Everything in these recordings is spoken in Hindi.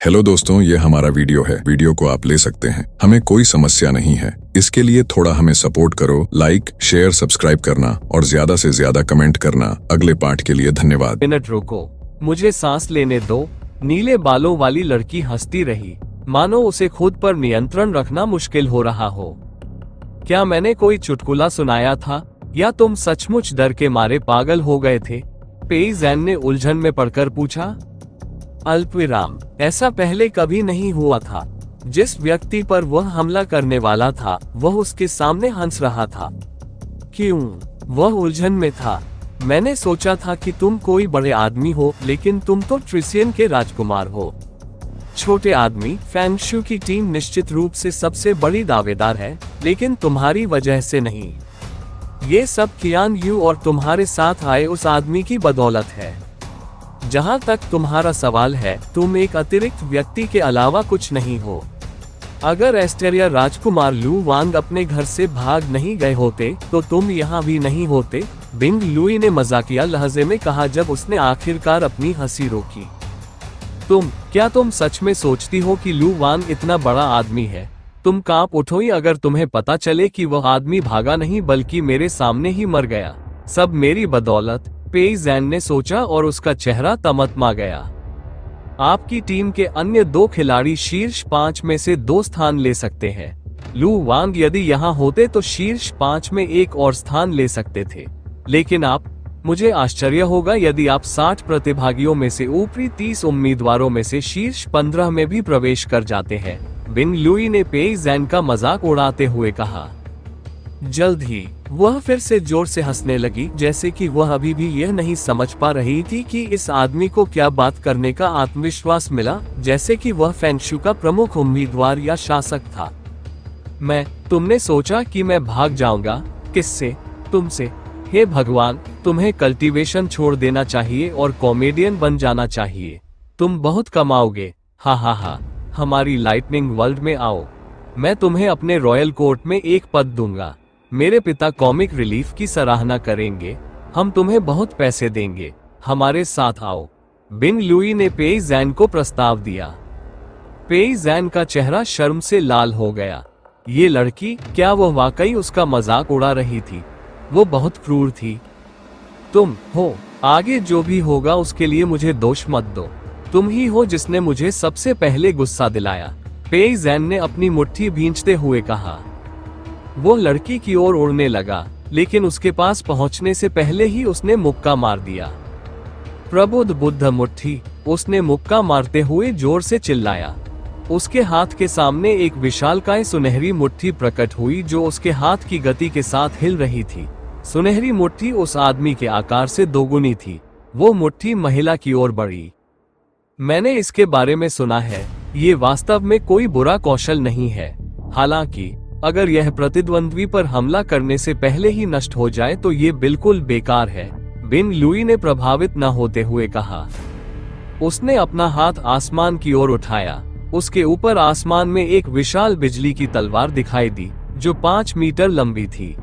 हेलो दोस्तों, ये हमारा वीडियो है। वीडियो को आप ले सकते हैं, हमें कोई समस्या नहीं है। इसके लिए थोड़ा हमें सपोर्ट करो। लाइक, शेयर, सब्सक्राइब करना और ज्यादा से ज्यादा कमेंट करना। अगले पार्ट के लिए धन्यवाद। मिनट रुको, मुझे सांस लेने दो। नीले बालों वाली लड़की हंसती रही, मानो उसे खुद पर नियंत्रण रखना मुश्किल हो रहा हो। क्या मैंने कोई चुटकुला सुनाया था या तुम सचमुच डर के मारे पागल हो गए थे? पेई जैन ने उलझन में पड़कर पूछा। अल्पविराम, ऐसा पहले कभी नहीं हुआ था। जिस व्यक्ति पर वह हमला करने वाला था वह उसके सामने हंस रहा था। क्यों? वह उलझन में था। मैंने सोचा था कि तुम कोई बड़े आदमी हो, लेकिन तुम तो ट्रिसियन के राजकुमार हो। छोटे आदमी, फैंगशू की टीम निश्चित रूप से सबसे बड़ी दावेदार है, लेकिन तुम्हारी वजह से नहीं। ये सब कियान यू और तुम्हारे साथ आए उस आदमी की बदौलत है। जहां तक तुम्हारा सवाल है, तुम एक अतिरिक्त व्यक्ति के अलावा कुछ नहीं हो। अगर एस्टेरिया राजकुमार लू वांग अपने घर से भाग नहीं गए होते तो तुम यहाँ भी नहीं होते, बिंग लुई ने मजाकिया लहजे में कहा जब उसने आखिरकार अपनी हंसी रोकी। क्या तुम सच में सोचती हो कि लू वांग इतना बड़ा आदमी है? तुम कांप उठोगी अगर तुम्हें पता चले कि वह आदमी भागा नहीं बल्कि मेरे सामने ही मर गया। सब मेरी बदौलत, पेई जैन ने सोचा और उसका चेहरा तमतमा गया। आपकी टीम के अन्य 2 खिलाड़ी शीर्ष 5 में से 2 स्थान ले सकते हैं। लू वांग यदि यहाँ होते तो शीर्ष 5 में एक और स्थान ले सकते थे, लेकिन मुझे आश्चर्य होगा यदि आप 60 प्रतिभागियों में से ऊपरी 30 उम्मीदवारों में से शीर्ष 15 में भी प्रवेश कर जाते हैं। बिंग लुई ने पेई जैन का मजाक उड़ाते हुए कहा। जल्द ही वह फिर से जोर से हंसने लगी, जैसे कि वह अभी भी यह नहीं समझ पा रही थी कि इस आदमी को क्या बात करने का आत्मविश्वास मिला, जैसे कि वह फैंगशू का प्रमुख उम्मीदवार या शासक था। तुमने सोचा कि मैं भाग जाऊंगा? किससे? तुमसे। हे भगवान, तुम्हें कल्टीवेशन छोड़ देना चाहिए और कॉमेडियन बन जाना चाहिए। तुम बहुत कमाओगे। हा हा हा। हमारी लाइटनिंग वर्ल्ड में आओ। मैं तुम्हें अपने रॉयल कोर्ट में एक पद दूंगा। मेरे पिता कॉमिक रिलीफ की सराहना करेंगे। हम तुम्हें बहुत पैसे देंगे। हमारे साथ आओ। बिंग लुई ने पेई जैन को प्रस्ताव दिया। पेई जैन का चेहरा शर्म से लाल हो गया। ये लड़की, क्या वह वाकई उसका मजाक उड़ा रही थी? वो बहुत क्रूर थी। तुम हो। आगे जो भी होगा उसके लिए मुझे दोष मत दो। तुम ही हो जिसने मुझे सबसे पहले गुस्सा दिलाया। पेई जैन ने अपनी मुट्ठी भींचते हुए कहा। वो लड़की की ओर उड़ने लगा, लेकिन उसके पास पहुंचने से पहले ही उसने मुक्का मार दिया। प्रबुद्ध बुद्ध मुट्ठी, उसने मुक्का मारते हुए जोर से चिल्लाया। उसके हाथ के सामने एक विशालकाय सुनहरी मुट्ठी प्रकट हुई जो उसके हाथ की गति के साथ हिल रही थी। सुनहरी मुट्ठी उस आदमी के आकार से दोगुनी थी। वो मुट्ठी महिला की ओर बढ़ी। मैंने इसके बारे में सुना है। ये वास्तव में कोई बुरा कौशल नहीं है। हालांकि अगर यह प्रतिद्वंद्वी पर हमला करने से पहले ही नष्ट हो जाए तो ये बिल्कुल बेकार है, बिंग लुई ने प्रभावित न होते हुए कहा। उसने अपना हाथ आसमान की ओर उठाया। उसके ऊपर आसमान में एक विशाल बिजली की तलवार दिखाई दी जो 5 मीटर लंबी थी।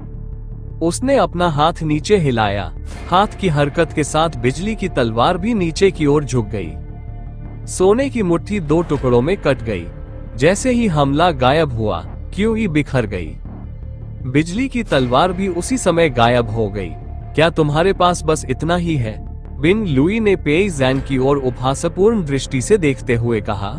उसने अपना हाथ नीचे हिलाया। हाथ की हरकत के साथ बिजली की तलवार भी नीचे की ओर झुक गई। सोने की मुट्ठी 2 टुकड़ों में कट गई। जैसे ही हमला गायब हुआ, क्यों ही बिखर गई। बिजली की तलवार भी उसी समय गायब हो गई। क्या तुम्हारे पास बस इतना ही है? बिंग लुई ने पेई जैन की ओर उपहासपूर्ण दृष्टि से देखते हुए कहा।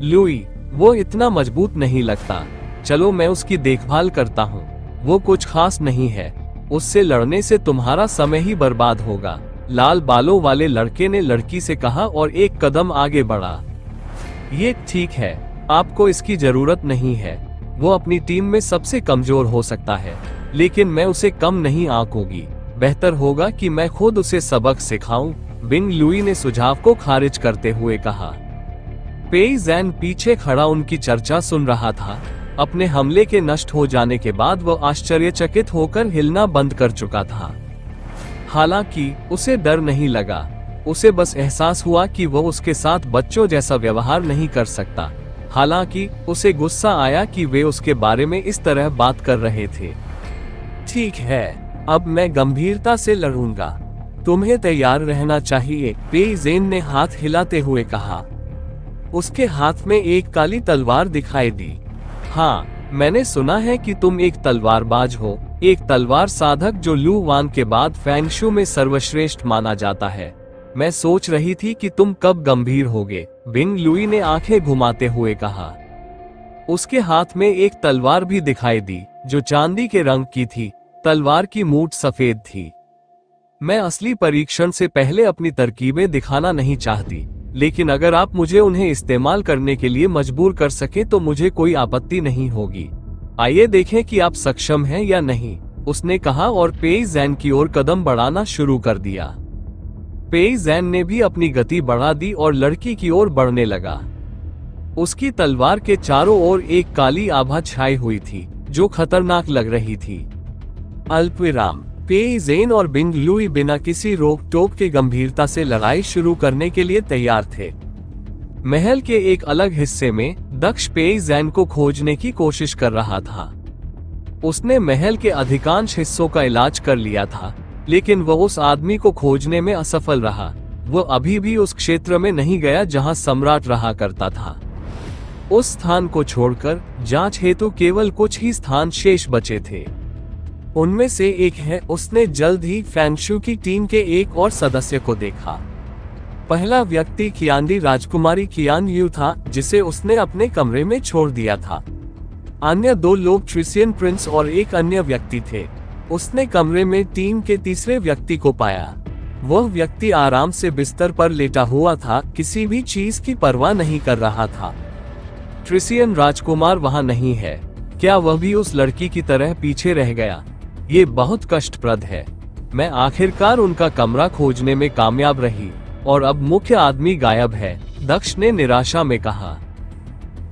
लुई, वो इतना मजबूत नहीं लगता। चलो मैं उसकी देखभाल करता हूँ। वो कुछ खास नहीं है। उससे लड़ने से तुम्हारा समय ही बर्बाद होगा। लाल बालों वाले लड़के ने लड़की से कहा और एक कदम आगे बढ़ा। ये ठीक है, आपको इसकी जरूरत नहीं है। वो अपनी टीम में सबसे कमजोर हो सकता है, लेकिन मैं उसे कम नहीं आंकूंगी। बेहतर होगा कि मैं खुद उसे सबक सिखाऊं, बिंग लुई ने सुझाव को खारिज करते हुए कहा। पेई जैन पीछे खड़ा उनकी चर्चा सुन रहा था। अपने हमले के नष्ट हो जाने के बाद वह आश्चर्यचकित होकर हिलना बंद कर चुका था। हालांकि उसे डर नहीं लगा। उसे बस एहसास हुआ कि वह उसके साथ बच्चों जैसा व्यवहार नहीं कर सकता। हालांकि उसे गुस्सा आया कि वे उसके बारे में इस तरह बात कर रहे थे। ठीक है, अब मैं गंभीरता से लड़ूंगा। तुम्हें तैयार रहना चाहिए, पेई जैन ने हाथ हिलाते हुए कहा। उसके हाथ में एक काली तलवार दिखाई दी। हाँ, मैंने सुना है कि तुम एक तलवारबाज हो, एक तलवार साधक जो लू वान के बाद फेंगशू में सर्वश्रेष्ठ माना जाता है। मैं सोच रही थी कि तुम कब गंभीर होगे, बिंग लुई ने आंखें घुमाते हुए कहा। उसके हाथ में एक तलवार भी दिखाई दी जो चांदी के रंग की थी। तलवार की मूठ सफेद थी। मैं असली परीक्षण से पहले अपनी तरकीबें दिखाना नहीं चाहती, लेकिन अगर आप मुझे उन्हें इस्तेमाल करने के लिए मजबूर कर सके तो मुझे कोई आपत्ति नहीं होगी। आइए देखें कि आप सक्षम हैं या नहीं, उसने कहा और पेई जैन की ओर कदम बढ़ाना शुरू कर दिया। पेई जैन ने भी अपनी गति बढ़ा दी और लड़की की ओर बढ़ने लगा। उसकी तलवार के चारों ओर एक काली आभा छाई हुई थी जो खतरनाक लग रही थी। अल्पविराम। पेई जैन और बिंग लुई बिना किसी रोक टोक के गंभीरता से लड़ाई शुरू करने के लिए तैयार थे। महल के एक अलग हिस्से में दक्ष पेई जैन को खोजने की कोशिश कर रहा था। उसने महल के अधिकांश हिस्सों का इलाज कर लिया था, लेकिन वह उस आदमी को खोजने में असफल रहा। वह अभी भी उस क्षेत्र में नहीं गया जहां सम्राट रहा करता था। उस स्थान को छोड़कर जांच हेतु केवल कुछ ही स्थान शेष बचे थे। उनमें से एक है, उसने जल्द ही फेंगशू की टीम के एक और सदस्य को देखा। पहला व्यक्ति कियानदी राजकुमारी कियान यू था, जिसे उसने अपने कमरे में छोड़ दिया था। अन्य दो लोग ट्रिसियन प्रिंस और एक अन्य व्यक्ति थे। उसने कमरे में टीम के तीसरे व्यक्ति को पाया। वह व्यक्ति आराम से बिस्तर पर लेटा हुआ था, किसी भी चीज की परवाह नहीं कर रहा था। ट्रिसियन राजकुमार वहां नहीं है। क्या वह भी उस लड़की की तरह पीछे रह गया? ये बहुत कष्टप्रद है। मैं आखिरकार उनका कमरा खोजने में कामयाब रही और अब मुख्य आदमी गायब है, दक्ष ने निराशा में कहा।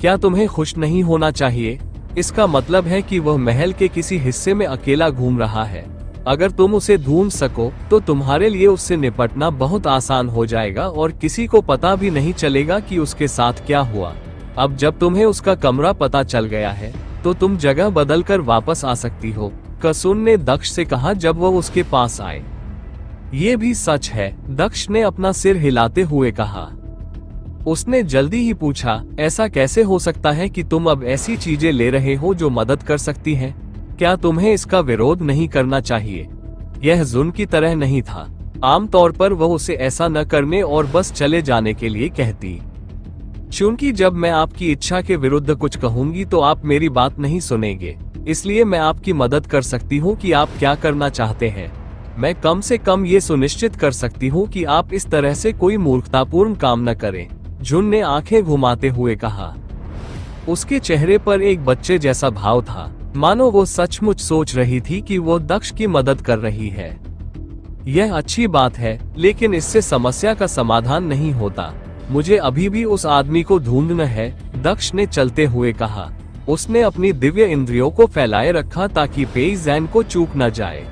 क्या तुम्हें खुश नहीं होना चाहिए? इसका मतलब है कि वह महल के किसी हिस्से में अकेला घूम रहा है। अगर तुम उसे ढूंढ सको तो तुम्हारे लिए उससे निपटना बहुत आसान हो जाएगा और किसी को पता भी नहीं चलेगा कि उसके साथ क्या हुआ। अब जब तुम्हें उसका कमरा पता चल गया है तो तुम जगह बदलकर वापस आ सकती हो, कसुन ने दक्ष से कहा जब वह उसके पास आए। ये भी सच है, दक्ष ने अपना सिर हिलाते हुए कहा। उसने जल्दी ही पूछा, ऐसा कैसे हो सकता है कि तुम अब ऐसी चीजें ले रहे हो जो मदद कर सकती हैं? क्या तुम्हें इसका विरोध नहीं करना चाहिए? यह जुन की तरह नहीं था। आमतौर पर वह उसे ऐसा न करने और बस चले जाने के लिए कहती। चूंकि जब मैं आपकी इच्छा के विरुद्ध कुछ कहूंगी तो आप मेरी बात नहीं सुनेंगे, इसलिए मैं आपकी मदद कर सकती हूँ कि आप क्या करना चाहते हैं। मैं कम से कम ये सुनिश्चित कर सकती हूँ कि आप इस तरह से कोई मूर्खतापूर्ण काम न करें, जुन ने आंखें घुमाते हुए कहा। उसके चेहरे पर एक बच्चे जैसा भाव था, मानो वो सचमुच सोच रही थी कि वो दक्ष की मदद कर रही है। यह अच्छी बात है, लेकिन इससे समस्या का समाधान नहीं होता। मुझे अभी भी उस आदमी को ढूंढना है, दक्ष ने चलते हुए कहा। उसने अपनी दिव्य इंद्रियों को फैलाए रखा ताकि पेई जैन को चूक न जाए।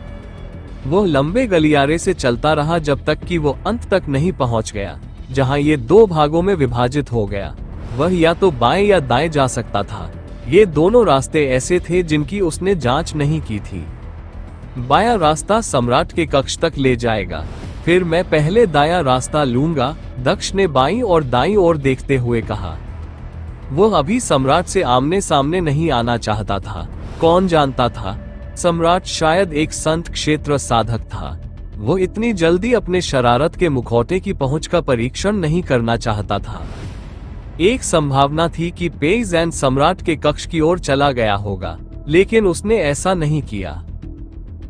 वो लंबे गलियारे से चलता रहा जब तक कि वो अंत तक नहीं पहुंच गया, जहां ये दो भागों में विभाजित हो गया। वह या तो बाएं या दाएं जा सकता था। ये दोनों रास्ते ऐसे थे जिनकी उसने जांच नहीं की थी। बायां रास्ता सम्राट के कक्ष तक ले जाएगा, फिर मैं पहले दायां रास्ता लूंगा, दक्ष ने बाईं और दाईं ओर देखते हुए कहा। वह अभी सम्राट से आमने सामने नहीं आना चाहता था। कौन जानता था, सम्राट शायद एक संत क्षेत्र साधक था। वो इतनी जल्दी अपने शरारत के मुखौटे की पहुंच का परीक्षण नहीं करना चाहता था। एक संभावना थी कि पेई जैन सम्राट के कक्ष की ओर चला गया होगा, लेकिन उसने ऐसा नहीं किया।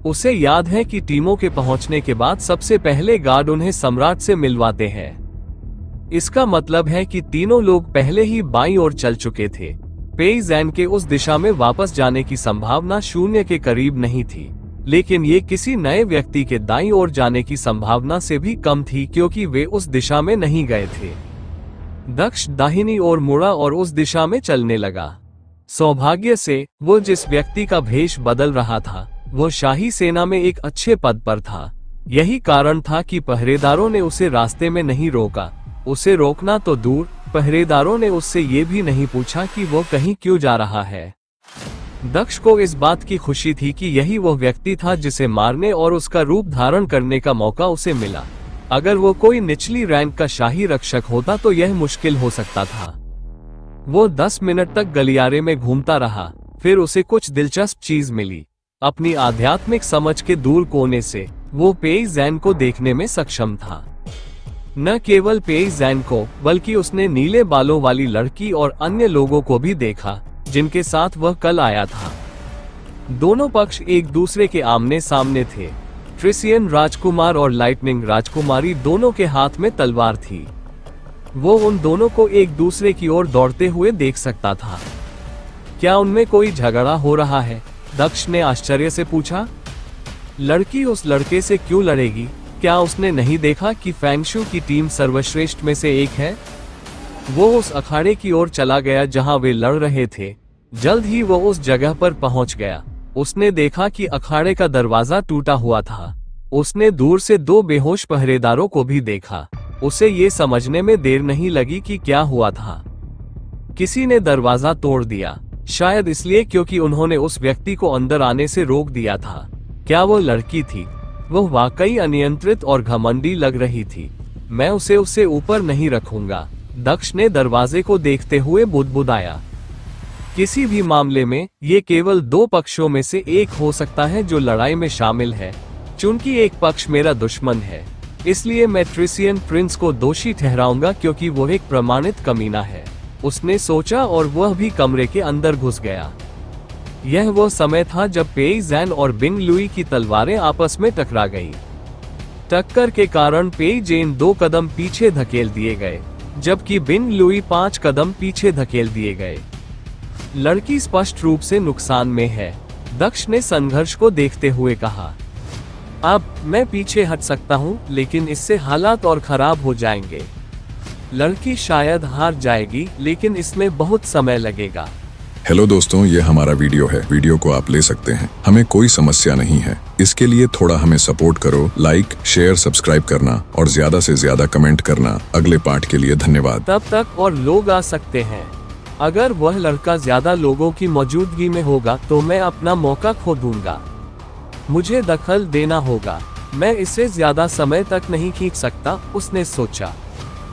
उसे याद है कि टीमों के पहुंचने के बाद सबसे पहले गार्ड उन्हें सम्राट से मिलवाते हैं। इसका मतलब है कि तीनों लोग पहले ही बाईं ओर चल चुके थे। पेई जैन के उस दिशा में वापस जाने की संभावना 0 के करीब नहीं थी, लेकिन ये किसी नए व्यक्ति के दाईं ओर जाने की संभावना से भी कम थी क्योंकि वे उस दिशा में नहीं गए थे। दक्ष दाहिनी ओर मुड़ा और उस दिशा में चलने लगा। सौभाग्य से वो जिस व्यक्ति का भेष बदल रहा था वो शाही सेना में एक अच्छे पद पर था। यही कारण था कि पहरेदारों ने उसे रास्ते में नहीं रोका। उसे रोकना तो दूर, पहरेदारों ने उससे ये भी नहीं पूछा कि वो कहीं क्यों जा रहा है। दक्ष को इस बात की खुशी थी कि यही वो व्यक्ति था जिसे मारने और उसका रूप धारण करने का मौका उसे मिला। अगर वो कोई निचली रैंक का शाही रक्षक होता तो यह मुश्किल हो सकता था। वो 10 मिनट तक गलियारे में घूमता रहा, फिर उसे कुछ दिलचस्प चीज मिली। अपनी आध्यात्मिक समझ के दूर कोने से वो पेई जैन को देखने में सक्षम था। न केवल पेई जैन को, बल्कि उसने नीले बालों वाली लड़की और अन्य लोगों को भी देखा जिनके साथ वह कल आया था। दोनों पक्ष एक दूसरे के आमने सामने थे। ट्रिसियन राजकुमार और लाइटनिंग राजकुमारी दोनों के हाथ में तलवार थी। वो उन दोनों को एक दूसरे की ओर दौड़ते हुए देख सकता था। क्या उनमें कोई झगड़ा हो रहा है? दक्ष ने आश्चर्य से पूछा। लड़की उस लड़के से क्यों लड़ेगी? क्या उसने नहीं देखा कि फेंगशू की टीम सर्वश्रेष्ठ में से एक है? वो उस अखाड़े की ओर चला गया जहां वे लड़ रहे थे। जल्द ही वो उस जगह पर पहुंच गया। उसने देखा कि अखाड़े का दरवाजा टूटा हुआ था। उसने दूर से 2 बेहोश पहरेदारों को भी देखा। उसे ये समझने में देर नहीं लगी कि क्या हुआ था। किसी ने दरवाजा तोड़ दिया, शायद इसलिए क्योंकि उन्होंने उस व्यक्ति को अंदर आने से रोक दिया था। क्या वो लड़की थी? वह वाकई अनियंत्रित और घमंडी लग रही थी। मैं उसे उससे ऊपर नहीं रखूंगा, दक्ष ने दरवाजे को देखते हुए बुदबुदाया। किसी भी मामले में ये केवल 2 पक्षों में से एक हो सकता है जो लड़ाई में शामिल है। चूंकि एक पक्ष मेरा दुश्मन है, इसलिए मैं ट्रिसियन प्रिंस को दोषी ठहराऊंगा क्योंकि वो एक प्रमाणित कमीना है, उसने सोचा और वह भी कमरे के अंदर घुस गया। यह वो समय था जब पेई जैन और बिंग लुई की तलवारें आपस में टकरा गईं। टक्कर के कारण पेई जैन 2 कदम पीछे धकेल दिए गए, जबकि बिंग लुई 5 कदम पीछे धकेल दिए गए। लड़की स्पष्ट रूप से नुकसान में है, दक्ष ने संघर्ष को देखते हुए कहा। अब मैं पीछे हट सकता हूँ, लेकिन इससे हालात और खराब हो जाएंगे। लड़की शायद हार जाएगी, लेकिन इसमें बहुत समय लगेगा। हेलो दोस्तों, ये हमारा वीडियो है। वीडियो को आप ले सकते हैं, हमें कोई समस्या नहीं है। इसके लिए थोड़ा हमें सपोर्ट करो, लाइक, शेयर, सब्सक्राइब करना और ज्यादा से ज्यादा कमेंट करना। अगले पार्ट के लिए धन्यवाद। तब तक और लोग आ सकते हैं। अगर वह लड़का ज्यादा लोगों की मौजूदगी में होगा तो मैं अपना मौका खो दूंगा। मुझे दखल देना होगा। मैं इसे ज्यादा समय तक नहीं खींच सकता, उसने सोचा।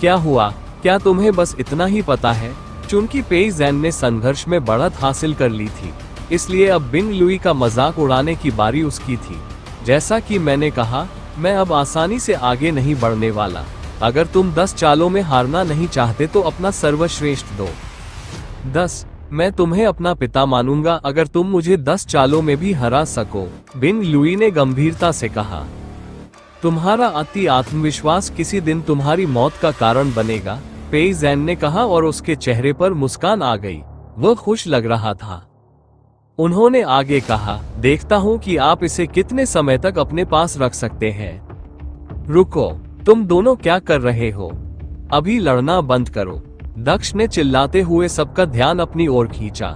क्या हुआ? क्या तुम्हें बस इतना ही पता है? चूंकि पेई जैन ने संघर्ष में बढ़त हासिल कर ली थी, इसलिए अब बिंग लुई का मजाक उड़ाने की बारी उसकी थी। जैसा कि मैंने कहा, मैं अब आसानी से आगे नहीं बढ़ने वाला। अगर तुम 10 चालों में हारना नहीं चाहते तो अपना सर्वश्रेष्ठ दो। 10। मैं तुम्हें अपना पिता मानूंगा अगर तुम मुझे 10 चालों में भी हरा सको, बिंग लुई ने गंभीरता से कहा। तुम्हारा अति आत्मविश्वास किसी दिन तुम्हारी मौत का कारण बनेगा, पेई जैन ने कहा और उसके चेहरे पर मुस्कान आ गई। वह खुश लग रहा था। उन्होंने आगे कहा, देखता हूं कि आप इसे कितने समय तक अपने पास रख सकते हैं। रुको, तुम दोनों क्या कर रहे हो? अभी लड़ना बंद करो, दक्ष ने चिल्लाते हुए सबका ध्यान अपनी ओर खींचा।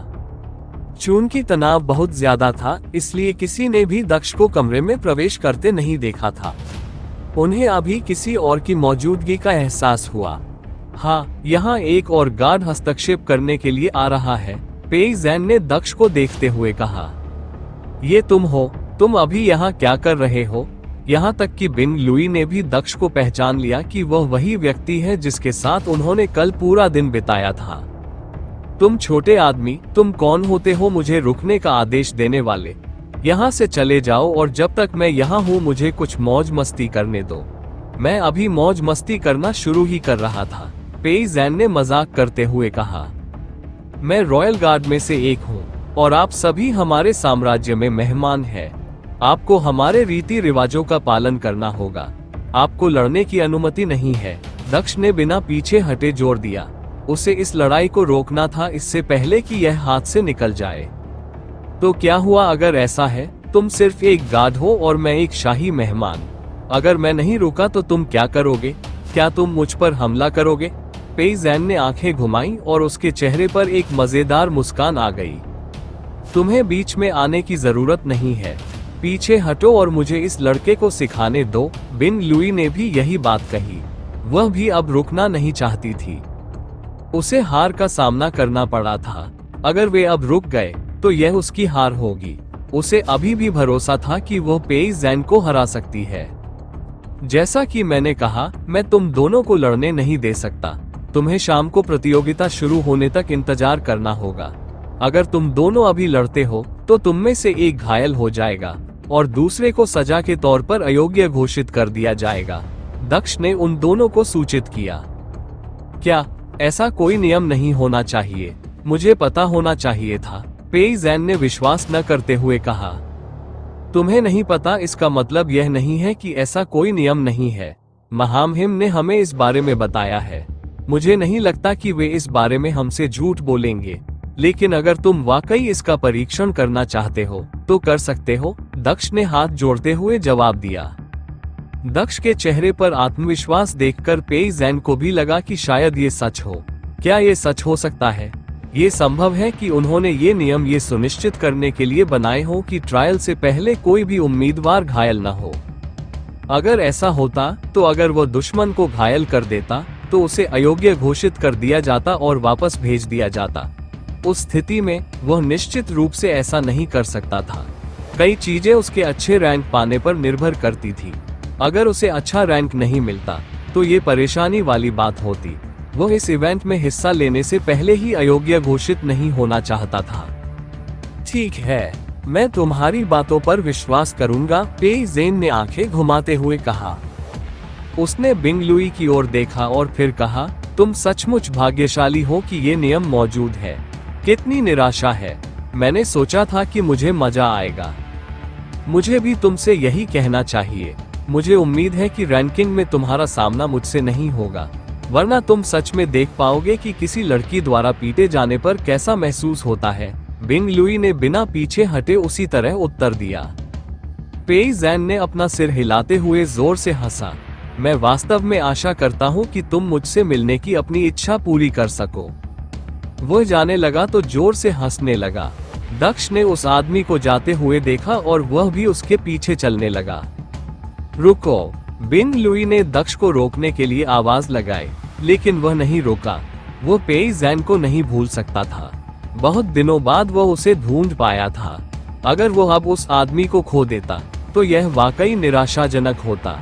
चूंकि तनाव बहुत ज्यादा था, इसलिए किसी ने भी दक्ष को कमरे में प्रवेश करते नहीं देखा था। उन्हें अभी किसी और की मौजूदगी का एहसास हुआ। हाँ, यहाँ एक और गार्ड हस्तक्षेप करने के लिए आ रहा है, पेई जैन ने दक्ष को देखते हुए कहा। ये तुम हो? तुम अभी यहाँ क्या कर रहे हो? यहाँ तक कि बिंग लुई ने भी दक्ष को पहचान लिया कि वह वही व्यक्ति है जिसके साथ उन्होंने कल पूरा दिन बिताया था। तुम छोटे आदमी, तुम कौन होते हो मुझे रुकने का आदेश देने वाले? यहाँ से चले जाओ और जब तक मैं यहाँ हूँ मुझे कुछ मौज मस्ती करने दो। मैं अभी मौज मस्ती करना शुरू ही कर रहा था, पेई जैन ने मजाक करते हुए कहा। मैं रॉयल गार्ड में से एक हूँ और आप सभी हमारे साम्राज्य में मेहमान हैं। आपको हमारे रीति रिवाजों का पालन करना होगा। आपको लड़ने की अनुमति नहीं है, दक्ष ने बिना पीछे हटे जोर दिया। उसे इस लड़ाई को रोकना था इससे पहले कि यह हाथ से निकल जाए। तो क्या हुआ अगर ऐसा है? तुम सिर्फ एक गार्ड हो और मैं एक शाही मेहमान। अगर मैं नहीं रुका तो तुम क्या करोगे? क्या तुम मुझ पर हमला करोगे? पेई जैन ने आंखें घुमाई और उसके चेहरे पर एक मजेदार मुस्कान आ गई। तुम्हें बीच में आने की जरूरत नहीं है, पीछे हटो और मुझे इस लड़के को सिखाने दो। बिंग लुई ने भी यही बात कही। वह भी अब रुकना नहीं चाहती थी। उसे हार का सामना करना पड़ा था। अगर वे अब रुक गए तो यह उसकी हार होगी। उसे अभी भी भरोसा था कि वह पेई जैन को हरा सकती है। जैसा कि मैंने कहा, मैं तुम दोनों को लड़ने नहीं दे सकता। तुम्हें शाम को प्रतियोगिता शुरू होने तक इंतजार करना होगा। अगर तुम दोनों अभी लड़ते हो तो तुम में से एक घायल हो जाएगा और दूसरे को सजा के तौर पर अयोग्य घोषित कर दिया जाएगा। दक्ष ने उन दोनों को सूचित किया। क्या ऐसा कोई नियम नहीं होना चाहिए? मुझे पता होना चाहिए था, पेई जैन ने विश्वास न करते हुए कहा। तुम्हें नहीं पता इसका मतलब यह नहीं है कि ऐसा कोई नियम नहीं है। महामहिम ने हमें इस बारे में बताया है। मुझे नहीं लगता कि वे इस बारे में हमसे झूठ बोलेंगे, लेकिन अगर तुम वाकई इसका परीक्षण करना चाहते हो तो कर सकते हो, दक्ष ने हाथ जोड़ते हुए जवाब दिया। दक्ष के चेहरे पर आत्मविश्वास देखकर पेई जैन को भी लगा कि शायद ये सच हो। क्या ये सच हो सकता है? ये संभव है कि उन्होंने ये नियम ये सुनिश्चित करने के लिए बनाए हो कि ट्रायल से पहले कोई भी उम्मीदवार घायल न हो। अगर ऐसा होता तो अगर वो दुश्मन को घायल कर देता तो उसे अयोग्य घोषित कर दिया जाता और वापस भेज दिया जाता। उस स्थिति में वह निश्चित रूप से ऐसा नहीं कर सकता था। कई चीजें उसके अच्छे रैंक पाने पर निर्भर करती थी। अगर उसे अच्छा रैंक नहीं मिलता तो ये परेशानी वाली बात होती। वो इस इवेंट में हिस्सा लेने से पहले ही अयोग्य घोषित नहीं होना चाहता था। ठीक है, मैं तुम्हारी बातों पर विश्वास करूंगा, पेई जेन ने आंखें घुमाते हुए कहा। उसने बिंग लुई की ओर देखा और फिर कहा, तुम सचमुच भाग्यशाली हो कि ये नियम मौजूद है। कितनी निराशा है। मैंने सोचा था कि मुझे मजा आएगा। मुझे भी तुमसे यही कहना चाहिए। मुझे उम्मीद है कि रैंकिंग में तुम्हारा सामना मुझसे नहीं होगा, वरना तुम सच में देख पाओगे कि किसी लड़की द्वारा पीटे जाने पर कैसा महसूस होता है। बिंग लुई ने बिना पीछे हटे उसी तरह उत्तर दिया। पेई जैन ने अपना सिर हिलाते हुए जोर से हंसा। मैं वास्तव में आशा करता हूँ कि तुम मुझसे मिलने की अपनी इच्छा पूरी कर सको। वह जाने लगा तो जोर से हंसने लगा। दक्ष ने उस आदमी को जाते हुए देखा और वह भी उसके पीछे चलने लगा। रुको! बिंग लुई ने दक्ष को रोकने के लिए आवाज लगाई, लेकिन वह नहीं रोका। वो पेई जैन को नहीं भूल सकता था। बहुत दिनों बाद वह उसे ढूंढ पाया था। अगर वो अब उस आदमी को खो देता तो यह वाकई निराशाजनक होता।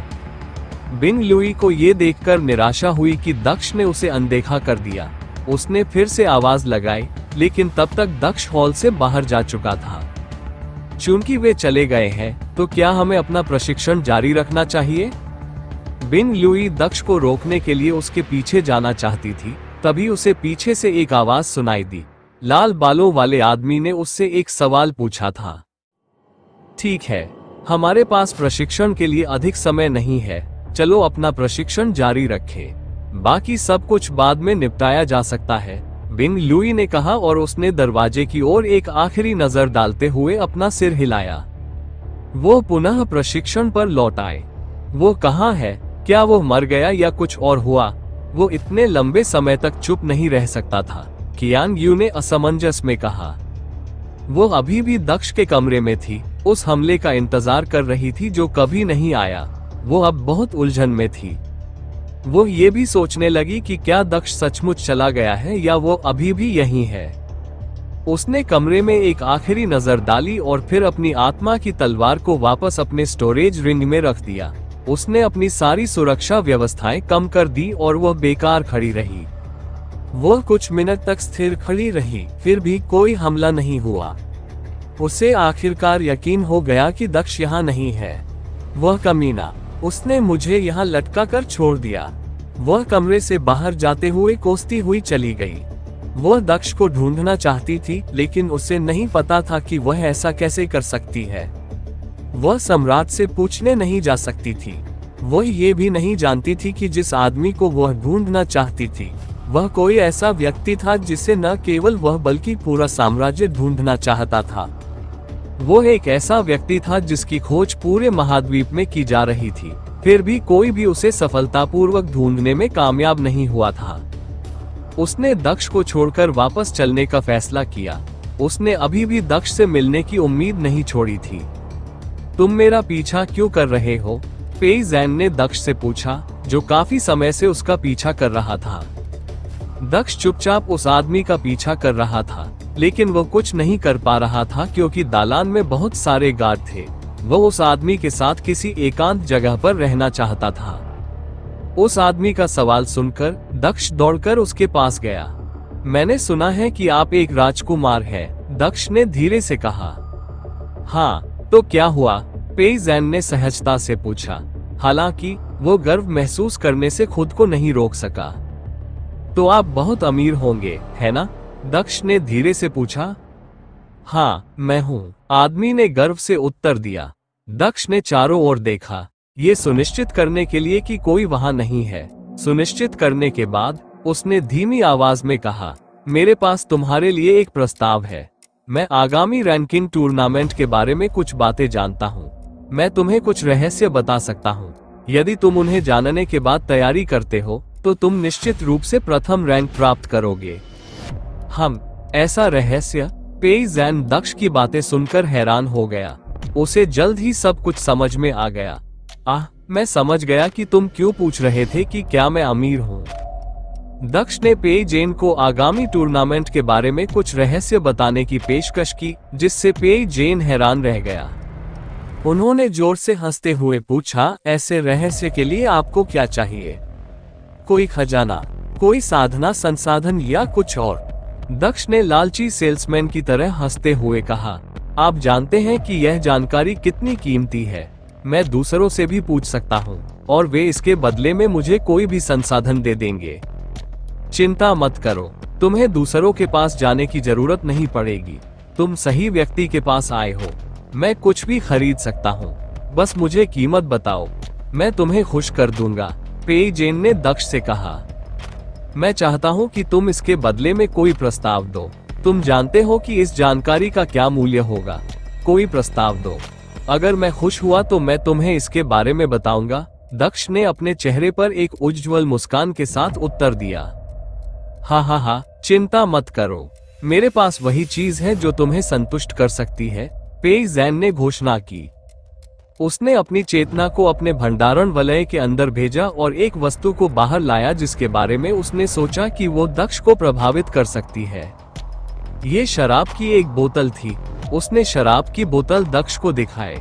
बिंग लुई को ये देखकर निराशा हुई कि दक्ष ने उसे अनदेखा कर दिया। उसने फिर से आवाज लगाई, लेकिन तब तक दक्ष हॉल से बाहर जा चुका था। चूंकि वे चले गए हैं, तो क्या हमें अपना प्रशिक्षण जारी रखना चाहिए? बिंग लुई दक्ष को रोकने के लिए उसके पीछे जाना चाहती थी, तभी उसे पीछे से एक आवाज सुनाई दी। लाल बालों वाले आदमी ने उससे एक सवाल पूछा था। ठीक है, हमारे पास प्रशिक्षण के लिए अधिक समय नहीं है। चलो अपना प्रशिक्षण जारी रखें। बाकी सब कुछ बाद में निपटाया जा सकता है, बिंग लुई ने कहा और उसने दरवाजे की ओर एक आखिरी नजर डालते हुए अपना सिर हिलाया। वो पुनः प्रशिक्षण पर लौट आए। वो कहाँ है? क्या वो मर गया या कुछ और हुआ? वो इतने लंबे समय तक चुप नहीं रह सकता था, कियांग यू ने असमंजस में कहा। वो अभी भी दक्ष के कमरे में थी, उस हमले का इंतजार कर रही थी जो कभी नहीं आया। वो अब बहुत उलझन में थी। वो ये भी सोचने लगी कि क्या दक्ष सचमुच चला गया है या वो अभी भी यहीं है। उसने कमरे में एक आखिरी नजर डाली और फिर अपनी आत्मा की तलवार को वापस अपने स्टोरेज रिंग में रख दिया। उसने अपनी सारी सुरक्षा व्यवस्थाएं कम कर दी और वह बेकार खड़ी रही। वह कुछ मिनट तक स्थिर खड़ी रही, फिर भी कोई हमला नहीं हुआ। उसे आखिरकार यकीन हो गया कि दक्ष यहाँ नहीं है। वह कमीना, उसने मुझे यहाँ लटका कर छोड़ दिया। वह कमरे से बाहर जाते हुए कोसती हुई चली गई। वह दक्ष को ढूंढना चाहती थी, लेकिन उसे नहीं पता था कि वह ऐसा कैसे कर सकती है। वह सम्राट से पूछने नहीं जा सकती थी। वह ये भी नहीं जानती थी कि जिस आदमी को वह ढूंढना चाहती थी वह कोई ऐसा व्यक्ति था जिसे न केवल वह बल्कि पूरा साम्राज्य ढूंढना चाहता था। वह एक ऐसा व्यक्ति था जिसकी खोज पूरे महाद्वीप में की जा रही थी, फिर भी कोई भी उसे सफलतापूर्वक ढूंढने में कामयाब नहीं हुआ था। उसने दक्ष को छोड़कर वापस चलने का फैसला किया। उसने अभी भी दक्ष से मिलने की उम्मीद नहीं छोड़ी थी। तुम मेरा पीछा क्यों कर रहे हो? पेई जैन ने दक्ष से पूछा, जो काफी समय से उसका पीछा कर रहा था। दक्ष चुपचाप उस आदमी का पीछा कर रहा था, लेकिन वो कुछ नहीं कर पा रहा था क्योंकि दालान में बहुत सारे गार्ड थे। वह उस आदमी के साथ किसी एकांत जगह पर रहना चाहता था। उस आदमी का सवाल सुनकर दक्ष दौड़कर उसके पास गया। मैंने सुना है कि आप एक राजकुमार हैं, दक्ष ने धीरे से कहा। हाँ, तो क्या हुआ? पेई जैन ने सहजता से पूछा। हालांकि वो गर्व महसूस करने से खुद को नहीं रोक सका। तो आप बहुत अमीर होंगे, है ना? दक्ष ने धीरे से पूछा। हाँ, मैं हूँ, आदमी ने गर्व से उत्तर दिया। दक्ष ने चारों ओर देखा, ये सुनिश्चित करने के लिए कि कोई वहां नहीं है। सुनिश्चित करने के बाद उसने धीमी आवाज में कहा, मेरे पास तुम्हारे लिए एक प्रस्ताव है। मैं आगामी रैंकिंग टूर्नामेंट के बारे में कुछ बातें जानता हूँ। मैं तुम्हें कुछ रहस्य बता सकता हूँ। यदि तुम उन्हें जानने के बाद तैयारी करते हो तो तुम निश्चित रूप से प्रथम रैंक प्राप्त करोगे। हम ऐसा रहस्य? पेई जैन दक्ष की बातें सुनकर हैरान हो गया। उसे जल्द ही सब कुछ समझ में आ गया। मैं समझ गया कि तुम क्यों पूछ रहे थे कि क्या मैं अमीर हूँ। दक्ष ने पेई जैन को आगामी टूर्नामेंट के बारे में कुछ रहस्य बताने की पेशकश की, जिससे पेई जैन हैरान रह गया। उन्होंने जोर से हंसते हुए पूछा, ऐसे रहस्य के लिए आपको क्या चाहिए? कोई खजाना, कोई साधना संसाधन या कुछ और? दक्ष ने लालची सेल्समैन की तरह हंसते हुए कहा, आप जानते हैं कि यह जानकारी कितनी कीमती है। मैं दूसरों से भी पूछ सकता हूँ और वे इसके बदले में मुझे कोई भी संसाधन दे देंगे। चिंता मत करो, तुम्हें दूसरों के पास जाने की जरूरत नहीं पड़ेगी। तुम सही व्यक्ति के पास आए हो। मैं कुछ भी खरीद सकता हूँ, बस मुझे कीमत बताओ, मैं तुम्हें खुश कर दूंगा। पेई जैन ने दक्ष से कहा, मैं चाहता हूँ कि तुम इसके बदले में कोई प्रस्ताव दो। तुम जानते हो कि इस जानकारी का क्या मूल्य होगा। कोई प्रस्ताव दो। अगर मैं खुश हुआ तो मैं तुम्हें इसके बारे में बताऊंगा। दक्ष ने अपने चेहरे पर एक उज्ज्वल मुस्कान के साथ उत्तर दिया। हाँ, चिंता मत करो, मेरे पास वही चीज है जो तुम्हें संतुष्ट कर सकती है, पेई जैन ने घोषणा की। उसने अपनी चेतना को अपने भंडारण वलय के अंदर भेजा और एक वस्तु को बाहर लाया जिसके बारे में उसने सोचा कि वो दक्ष को प्रभावित कर सकती है। ये शराब की एक बोतल थी। उसने शराब की बोतल दक्ष को दिखाई।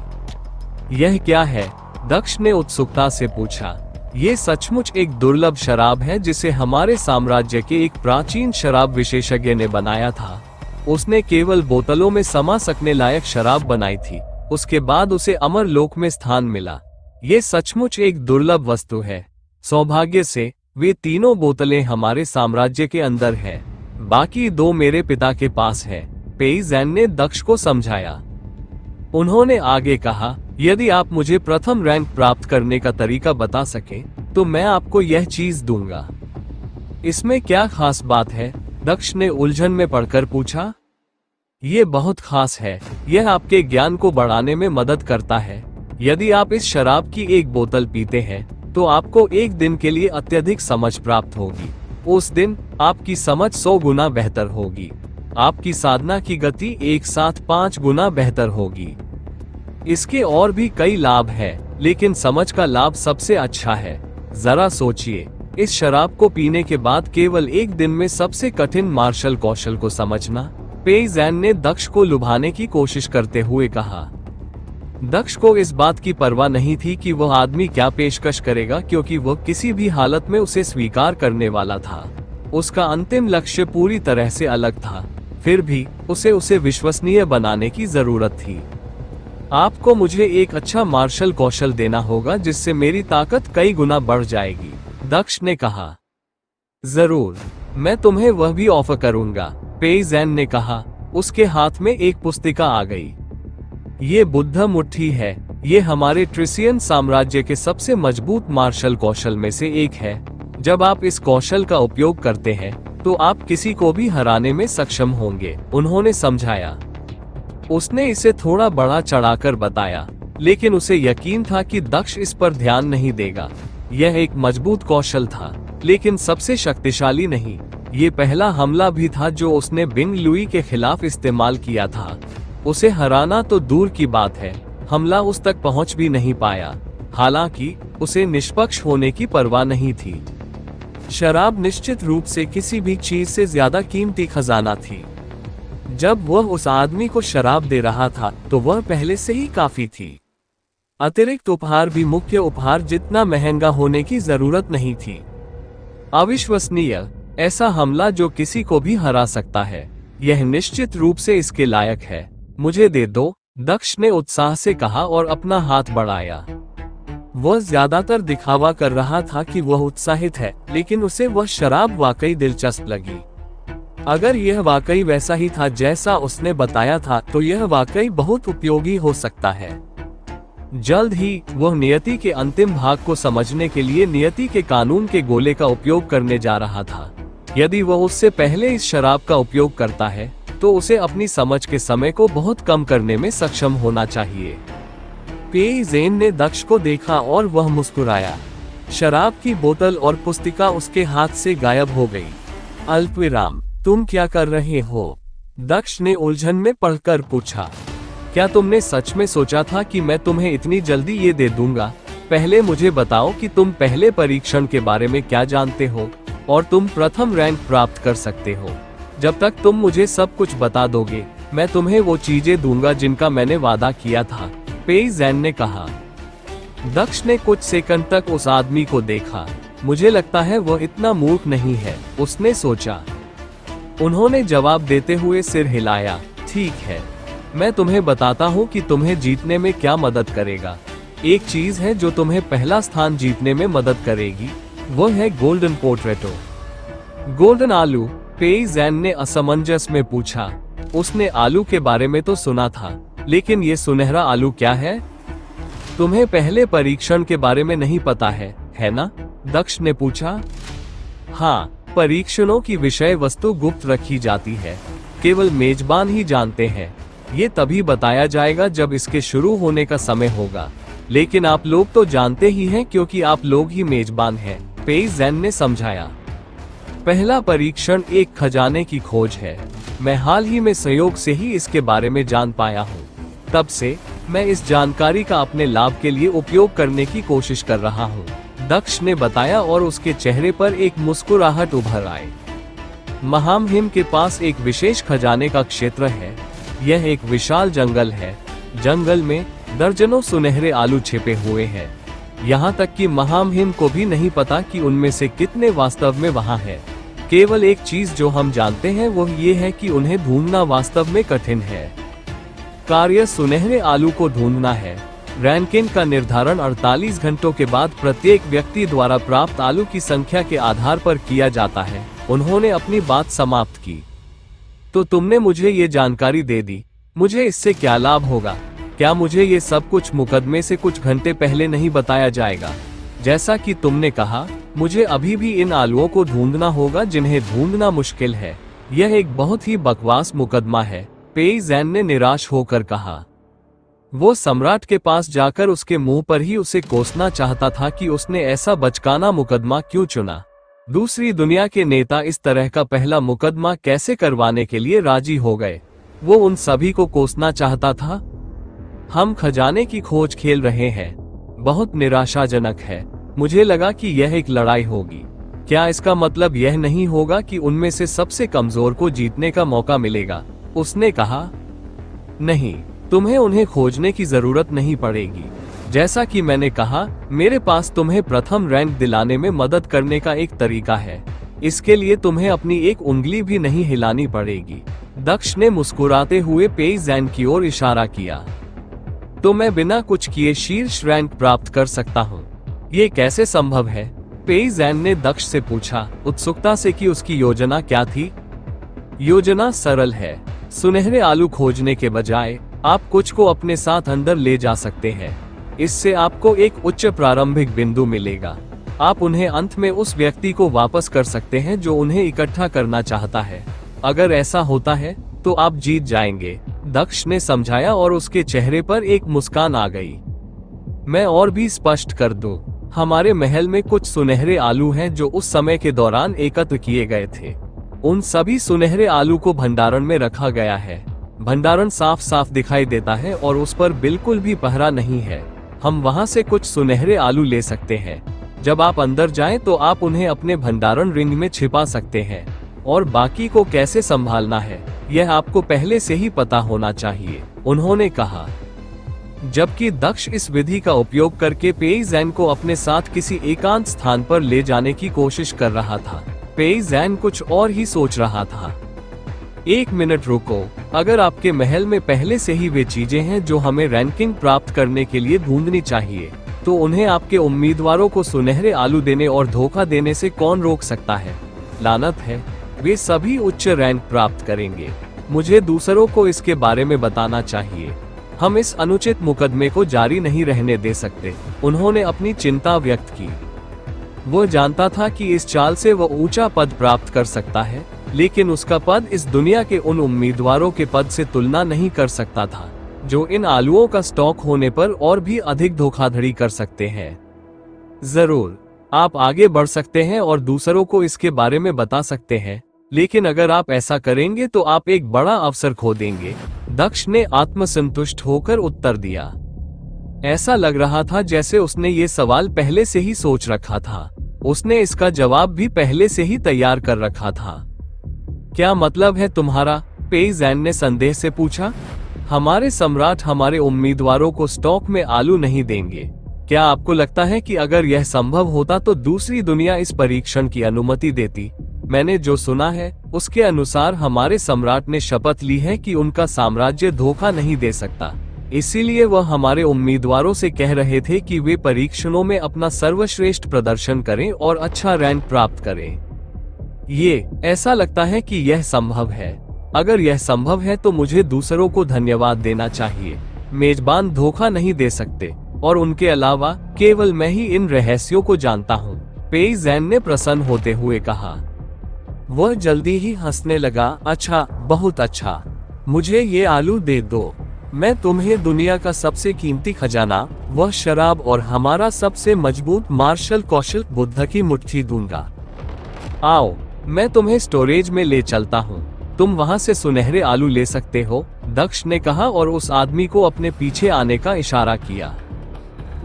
यह क्या है? दक्ष ने उत्सुकता से पूछा। ये सचमुच एक दुर्लभ शराब है जिसे हमारे साम्राज्य के एक प्राचीन शराब विशेषज्ञ ने बनाया था। उसने केवल बोतलों में समा सकने लायक शराब बनाई थी। उसके बाद उसे अमर लोक में स्थान मिला। ये सचमुच एक दुर्लभ वस्तु है। सौभाग्य से वे तीनों बोतलें हमारे साम्राज्य के अंदर है, बाकी दो मेरे पिता के पास है, पेई जैन ने दक्ष को समझाया। उन्होंने आगे कहा, यदि आप मुझे प्रथम रैंक प्राप्त करने का तरीका बता सके तो मैं आपको यह चीज दूंगा। इसमें क्या खास बात है? दक्ष ने उलझन में पड़कर पूछा। ये बहुत खास है। यह आपके ज्ञान को बढ़ाने में मदद करता है। यदि आप इस शराब की एक बोतल पीते हैं तो आपको एक दिन के लिए अत्यधिक समझ प्राप्त होगी। उस दिन आपकी समझ 100 गुना बेहतर होगी। आपकी साधना की गति एक साथ 5 गुना बेहतर होगी। इसके और भी कई लाभ हैं, लेकिन समझ का लाभ सबसे अच्छा है। जरा सोचिए, इस शराब को पीने के बाद केवल एक दिन में सबसे कठिन मार्शल कौशल को समझना। पेई जैन ने दक्ष को लुभाने की कोशिश करते हुए कहा। दक्ष को इस बात की परवाह नहीं थी कि वह आदमी क्या पेशकश करेगा, क्योंकि वह किसी भी हालत में उसे स्वीकार करने वाला था। उसका अंतिम लक्ष्य पूरी तरह से अलग था। फिर भी उसे विश्वसनीय बनाने की जरूरत थी। आपको मुझे एक अच्छा मार्शल कौशल देना होगा जिससे मेरी ताकत कई गुना बढ़ जाएगी, दक्ष ने कहा। जरूर, मैं तुम्हें वह भी ऑफर करूंगा, पेई जैन ने कहा। उसके हाथ में एक पुस्तिका आ गई। ये बुद्ध मुट्ठी है। ये हमारे ट्रिसियन साम्राज्य के सबसे मजबूत मार्शल कौशल में से एक है। जब आप इस कौशल का उपयोग करते हैं तो आप किसी को भी हराने में सक्षम होंगे, उन्होंने समझाया। उसने इसे थोड़ा बढ़ा चढ़ाकर बताया, लेकिन उसे यकीन था कि दक्ष इस पर ध्यान नहीं देगा। यह एक मजबूत कौशल था, लेकिन सबसे शक्तिशाली नहीं। ये पहला हमला भी था जो उसने बिंग लुई के खिलाफ इस्तेमाल किया था। उसे हराना तो दूर की बात है, हमला उस तक पहुंच भी नहीं पाया। हालांकि उसे निष्पक्ष होने की परवाह नहीं थी। शराब निश्चित रूप से किसी भी चीज से ज्यादा कीमती खजाना थी। जब वह उस आदमी को शराब दे रहा था तो वह पहले से ही काफी थी। अतिरिक्त उपहार भी मुख्य उपहार जितना महंगा होने की जरूरत नहीं थी। अविश्वसनीय, ऐसा हमला जो किसी को भी हरा सकता है, यह निश्चित रूप से इसके लायक है। मुझे दे दो, दक्ष ने उत्साह से कहा और अपना हाथ बढ़ाया। वह ज्यादातर दिखावा कर रहा था कि वह उत्साहित है, लेकिन उसे वह शराब वाकई दिलचस्प लगी। अगर यह वाकई वैसा ही था जैसा उसने बताया था, तो यह वाकई बहुत उपयोगी हो सकता है। जल्द ही वह नियति के अंतिम भाग को समझने के लिए नियति के कानून के गोले का उपयोग करने जा रहा था। यदि वह उससे पहले इस शराब का उपयोग करता है, तो उसे अपनी समझ के समय को बहुत कम करने में सक्षम होना चाहिए। पेई जेन ने दक्ष को देखा और वह मुस्कुराया। शराब की बोतल और पुस्तिका उसके हाथ से गायब हो गई। अल्पविराम, तुम क्या कर रहे हो? दक्ष ने उलझन में पढ़कर पूछा। क्या तुमने सच में सोचा था कि मैं तुम्हें इतनी जल्दी ये दे दूंगा? पहले मुझे बताओ कि तुम पहले परीक्षण के बारे में क्या जानते हो और तुम प्रथम रैंक प्राप्त कर सकते हो। जब तक तुम मुझे सब कुछ बता दोगे, मैं तुम्हें वो चीजें दूंगा जिनका मैंने वादा किया था, पेई जेन ने कहा। दक्ष ने कुछ सेकंड तक उस आदमी को देखा। मुझे लगता है वह इतना मूर्ख नहीं है, उसने सोचा। उन्होंने जवाब देते हुए सिर हिलाया। ठीक है, मैं तुम्हें बताता हूँ कि तुम्हें जीतने में क्या मदद करेगा। एक चीज है जो तुम्हें पहला स्थान जीतने में मदद करेगी, वो है गोल्डन पोटैटो। गोल्डन आलू? पेई जेन ने असमंजस में पूछा। उसने आलू के बारे में तो सुना था, लेकिन ये सुनहरा आलू क्या है? तुम्हें पहले परीक्षण के बारे में नहीं पता है ना? दक्ष ने पूछा। हाँ, परीक्षणों की विषय वस्तु गुप्त रखी जाती है, केवल मेजबान ही जानते हैं। ये तभी बताया जाएगा जब इसके शुरू होने का समय होगा, लेकिन आप लोग तो जानते ही हैं क्योंकि आप लोग ही मेजबान हैं, पेई जेन ने समझाया। पहला परीक्षण एक खजाने की खोज है। मैं हाल ही में संयोग से ही इसके बारे में जान पाया हूँ। तब से मैं इस जानकारी का अपने लाभ के लिए उपयोग करने की कोशिश कर रहा हूँ, दक्ष ने बताया और उसके चेहरे पर एक मुस्कुराहट उभर आई। महामहिम के पास एक विशेष खजाने का क्षेत्र है। यह एक विशाल जंगल है। जंगल में दर्जनों सुनहरे आलू छिपे हुए हैं। यहाँ तक कि महामहिम को भी नहीं पता कि उनमें से कितने वास्तव में वहाँ है। केवल एक चीज जो हम जानते हैं वो ये है कि उन्हें ढूंढना वास्तव में कठिन है। कार्य सुनहरे आलू को ढूंढना है। रैंकिंग का निर्धारण 48 घंटों के बाद प्रत्येक व्यक्ति द्वारा प्राप्त आलू की संख्या के आधार पर किया जाता है। उन्होंने अपनी बात समाप्त की। तो तुमने मुझे ये जानकारी दे दी, मुझे इससे क्या लाभ होगा? क्या मुझे ये सब कुछ मुकदमे से कुछ घंटे पहले नहीं बताया जाएगा? जैसा कि तुमने कहा, मुझे अभी भी इन आलुओं को ढूंढना होगा जिन्हें ढूंढना मुश्किल है। यह एक बहुत ही बकवास मुकदमा है, पेई जेन ने निराश होकर कहा। वो सम्राट के पास जाकर उसके मुंह पर ही उसे कोसना चाहता था कि उसने ऐसा बचकाना मुकदमा क्यों चुना। दूसरी दुनिया के नेता इस तरह का पहला मुकदमा कैसे करवाने के लिए राजी हो गए? वो उन सभी को कोसना चाहता था। हम खजाने की खोज खेल रहे हैं। बहुत निराशाजनक है। मुझे लगा कि यह एक लड़ाई होगी। क्या इसका मतलब यह नहीं होगा कि उनमें से सबसे कमजोर को जीतने का मौका मिलेगा? उसने कहा। नहीं, तुम्हें उन्हें खोजने की जरूरत नहीं पड़ेगी। जैसा कि मैंने कहा, मेरे पास तुम्हें प्रथम रैंक दिलाने में मदद करने का एक तरीका है। इसके लिए तुम्हें अपनी एक उंगली भी नहीं हिलानी पड़ेगी। दक्ष ने मुस्कुराते हुए पेई जेन की ओर इशारा किया। तो मैं बिना कुछ किए शीर्ष रैंक प्राप्त कर सकता हूँ। ये कैसे संभव है? पेई जेन ने दक्ष से पूछा, उत्सुकता से कि उसकी योजना क्या थी। योजना सरल है। सुनहरे आलू खोजने के बजाय आप कुछ को अपने साथ अंदर ले जा सकते हैं। इससे आपको एक उच्च प्रारंभिक बिंदु मिलेगा। आप उन्हें अंत में उस व्यक्ति को वापस कर सकते हैं जो उन्हें इकट्ठा करना चाहता है। अगर ऐसा होता है तो आप जीत जाएंगे, दक्ष ने समझाया और उसके चेहरे पर एक मुस्कान आ गई। मैं और भी स्पष्ट कर दूं, हमारे महल में कुछ सुनहरे आलू हैं जो उस समय के दौरान एकत्र किए गए थे। उन सभी सुनहरे आलू को भंडारण में रखा गया है। भंडारण साफ साफ दिखाई देता है और उस पर बिल्कुल भी पहरा नहीं है। हम वहां से कुछ सुनहरे आलू ले सकते हैं। जब आप अंदर जाएं तो आप उन्हें अपने भंडारण रिंग में छिपा सकते हैं, और बाकी को कैसे संभालना है यह आपको पहले से ही पता होना चाहिए, उन्होंने कहा। जबकि दक्ष इस विधि का उपयोग करके पेई जैन को अपने साथ किसी एकांत स्थान पर ले जाने की कोशिश कर रहा था। पेई जैन कुछ और ही सोच रहा था। 1 मिनट रुको, अगर आपके महल में पहले से ही वे चीजें हैं जो हमें रैंकिंग प्राप्त करने के लिए ढूंढनी चाहिए, तो उन्हें आपके उम्मीदवारों को सुनहरे आलू देने और धोखा देने से कौन रोक सकता है? लानत है, वे सभी उच्च रैंक प्राप्त करेंगे। मुझे दूसरों को इसके बारे में बताना चाहिए। हम इस अनुचित मुकदमे को जारी नहीं रहने दे सकते। उन्होंने अपनी चिंता व्यक्त की। वो जानता था कि इस चाल से वह ऊंचा पद प्राप्त कर सकता है, लेकिन उसका पद इस दुनिया के उन उम्मीदवारों के पद से तुलना नहीं कर सकता था, जो इन आलुओं का स्टॉक होने पर और भी अधिक धोखाधड़ी कर सकते हैं। जरूर, आप आगे बढ़ सकते हैं और दूसरों को इसके बारे में बता सकते हैं, लेकिन अगर आप ऐसा करेंगे तो आप एक बड़ा अवसर खो देंगे। दक्ष ने आत्मसंतुष्ट होकर उत्तर दिया। ऐसा लग रहा था जैसे उसने ये सवाल पहले से ही सोच रखा था। उसने इसका जवाब भी पहले से ही तैयार कर रखा था। क्या मतलब है तुम्हारा? पेई जैन ने संदेह से पूछा। हमारे सम्राट हमारे उम्मीदवारों को स्टॉक में आलू नहीं देंगे। क्या आपको लगता है कि अगर यह संभव होता तो दूसरी दुनिया इस परीक्षण की अनुमति देती? मैंने जो सुना है उसके अनुसार हमारे सम्राट ने शपथ ली है कि उनका साम्राज्य धोखा नहीं दे सकता। इसीलिए वह हमारे उम्मीदवारों से कह रहे थे कि वे परीक्षणों में अपना सर्वश्रेष्ठ प्रदर्शन करें और अच्छा रैंक प्राप्त करें। ये ऐसा लगता है कि यह संभव है। अगर यह संभव है तो मुझे दूसरों को धन्यवाद देना चाहिए। मेजबान धोखा नहीं दे सकते, और उनके अलावा केवल मैं ही इन रहस्यों को जानता हूँ, पेई जैन ने प्रसन्न होते हुए कहा। वह जल्दी ही हंसने लगा। अच्छा, बहुत अच्छा, मुझे ये आलू दे दो। मैं तुम्हें दुनिया का सबसे कीमती खजाना, वह शराब और हमारा सबसे मजबूत मार्शल कौशल बुद्ध की मुट्ठी दूंगा। आओ, मैं तुम्हें स्टोरेज में ले चलता हूँ। तुम वहाँ से सुनहरे आलू ले सकते हो, दक्ष ने कहा और उस आदमी को अपने पीछे आने का इशारा किया।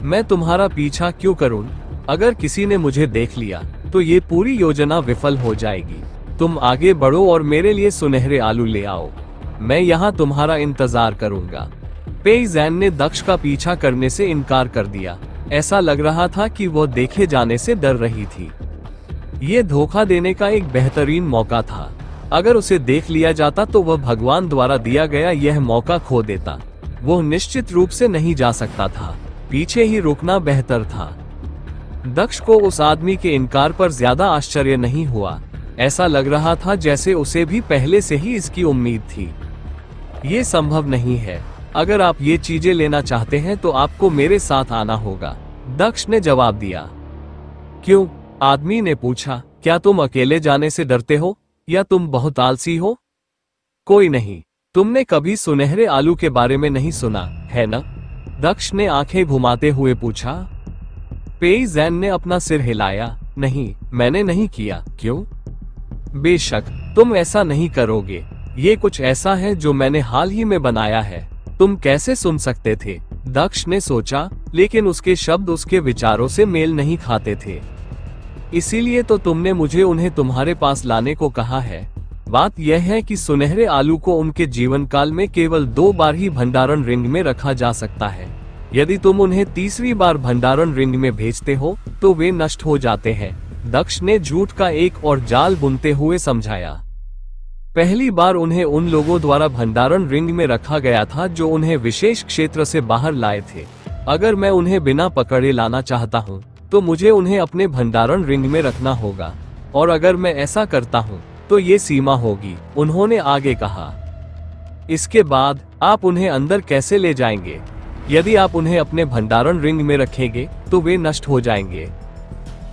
मैं तुम्हारा पीछा क्यों करूं? अगर किसी ने मुझे देख लिया तो ये पूरी योजना विफल हो जाएगी। तुम आगे बढ़ो और मेरे लिए सुनहरे आलू ले आओ। मैं यहाँ तुम्हारा इंतजार करूंगा। पेई जैन ने दक्ष का पीछा करने से इनकार कर दिया। ऐसा लग रहा था कि वह देखे जाने से डर रही थी। ये धोखा देने का एक बेहतरीन मौका था। अगर उसे देख लिया जाता तो वह भगवान द्वारा दिया गया यह मौका खो देता। वो निश्चित रूप से नहीं जा सकता था। पीछे ही रुकना बेहतर था। दक्ष को उस आदमी के इनकार पर ज्यादा आश्चर्य नहीं हुआ। ऐसा लग रहा था जैसे उसे भी पहले से ही इसकी उम्मीद थी। ये संभव नहीं है। अगर आप ये चीजें लेना चाहते हैं तो आपको मेरे साथ आना होगा, दक्ष ने जवाब दिया। क्यों? आदमी ने पूछा। क्या तुम अकेले जाने से डरते हो या तुम बहुत आलसी हो? कोई नहीं। तुमने कभी सुनहरे आलू के बारे में नहीं सुना है ना? दक्ष ने आंखें घुमाते हुए पूछा। पेई जैन ने अपना सिर हिलाया। नहीं, मैंने नहीं किया। क्यों? बेशक तुम ऐसा नहीं करोगे। ये कुछ ऐसा है जो मैंने हाल ही में बनाया है। तुम कैसे सुन सकते थे? दक्ष ने सोचा, लेकिन उसके शब्द उसके विचारों से मेल नहीं खाते थे। इसीलिए तो तुमने मुझे उन्हें तुम्हारे पास लाने को कहा है। बात यह है कि सुनहरे आलू को उनके जीवन काल में केवल 2 बार ही भंडारण रिंग में रखा जा सकता है। यदि तुम उन्हें तीसरी बार भंडारण रिंग में भेजते हो तो वे नष्ट हो जाते हैं, दक्ष ने झूठ का एक और जाल बुनते हुए समझाया। पहली बार उन्हें उन लोगों द्वारा भंडारण रिंग में रखा गया था जो उन्हें विशेष क्षेत्र से बाहर लाए थे। अगर मैं उन्हें बिना पकड़े लाना चाहता हूँ तो मुझे उन्हें अपने भंडारण रिंग में रखना होगा, और अगर मैं ऐसा करता हूँ तो ये सीमा होगी, उन्होंने आगे कहा। इसके बाद आप उन्हें अंदर कैसे ले जाएंगे? यदि आप उन्हें अपने भंडारण रिंग में रखेंगे तो वे नष्ट हो जाएंगे।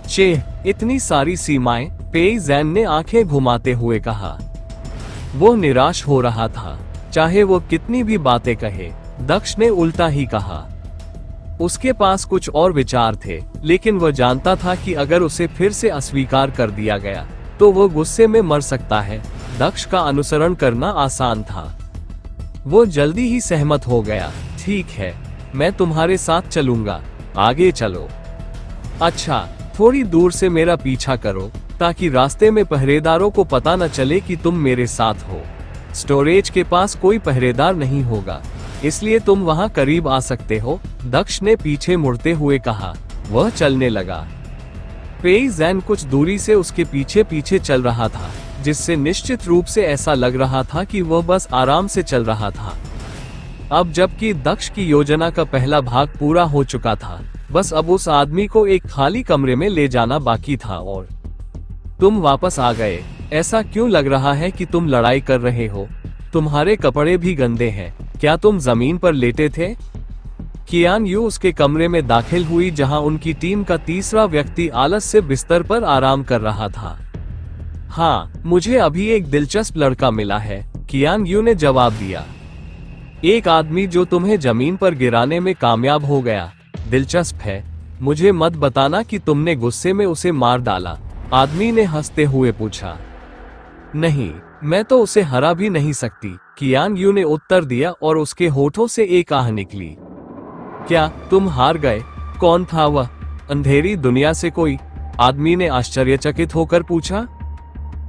चेह, इतनी सारी सीमाएं, पेई जैन ने आंखें घुमाते हुए कहा। वो निराश हो रहा था। चाहे वो कितनी भी बातें कहे, दक्ष ने उल्टा ही कहा। उसके पास कुछ और विचार थे, लेकिन वह जानता था कि अगर उसे फिर से अस्वीकार कर दिया गया तो वो गुस्से में मर सकता है। दक्ष का अनुसरण करना आसान था। वो जल्दी ही सहमत हो गया। ठीक है, मैं तुम्हारे साथ चलूंगा। आगे चलो। अच्छा, थोड़ी दूर से मेरा पीछा करो ताकि रास्ते में पहरेदारों को पता न चले कि तुम मेरे साथ हो। स्टोरेज के पास कोई पहरेदार नहीं होगा। इसलिए तुम वहाँ करीब आ सकते हो, दक्ष ने पीछे मुड़ते हुए कहा। वह चलने लगा। पेई जैन कुछ दूरी से उसके पीछे पीछे चल रहा था, जिससे निश्चित रूप से ऐसा लग रहा था कि वह बस आराम से चल रहा था। अब जबकि दक्ष की योजना का पहला भाग पूरा हो चुका था, बस अब उस आदमी को एक खाली कमरे में ले जाना बाकी था। और तुम वापस आ गए। ऐसा क्यों लग रहा है कि तुम लड़ाई कर रहे हो? तुम्हारे कपड़े भी गंदे हैं। क्या तुम जमीन पर लेटे थे? कियान यू उसके कमरे में दाखिल हुई, जहां उनकी टीम का तीसरा व्यक्ति आलस से बिस्तर पर आराम कर रहा था। हाँ, मुझे अभी एक दिलचस्प लड़का मिला है, कियान यू ने जवाब दिया। एक आदमी जो तुम्हें जमीन पर गिराने में कामयाब हो गया। दिलचस्प है। मुझे मत बताना कि तुमने गुस्से में उसे मार डाला, आदमी ने हंसते हुए पूछा। नहीं, मैं तो उसे हरा भी नहीं सकती, कियान यू ने उत्तर दिया और उसके होठों से एक आह निकली। क्या तुम हार गए? कौन था वह? अंधेरी दुनिया से कोई? आदमी ने आश्चर्यचकित होकर पूछा।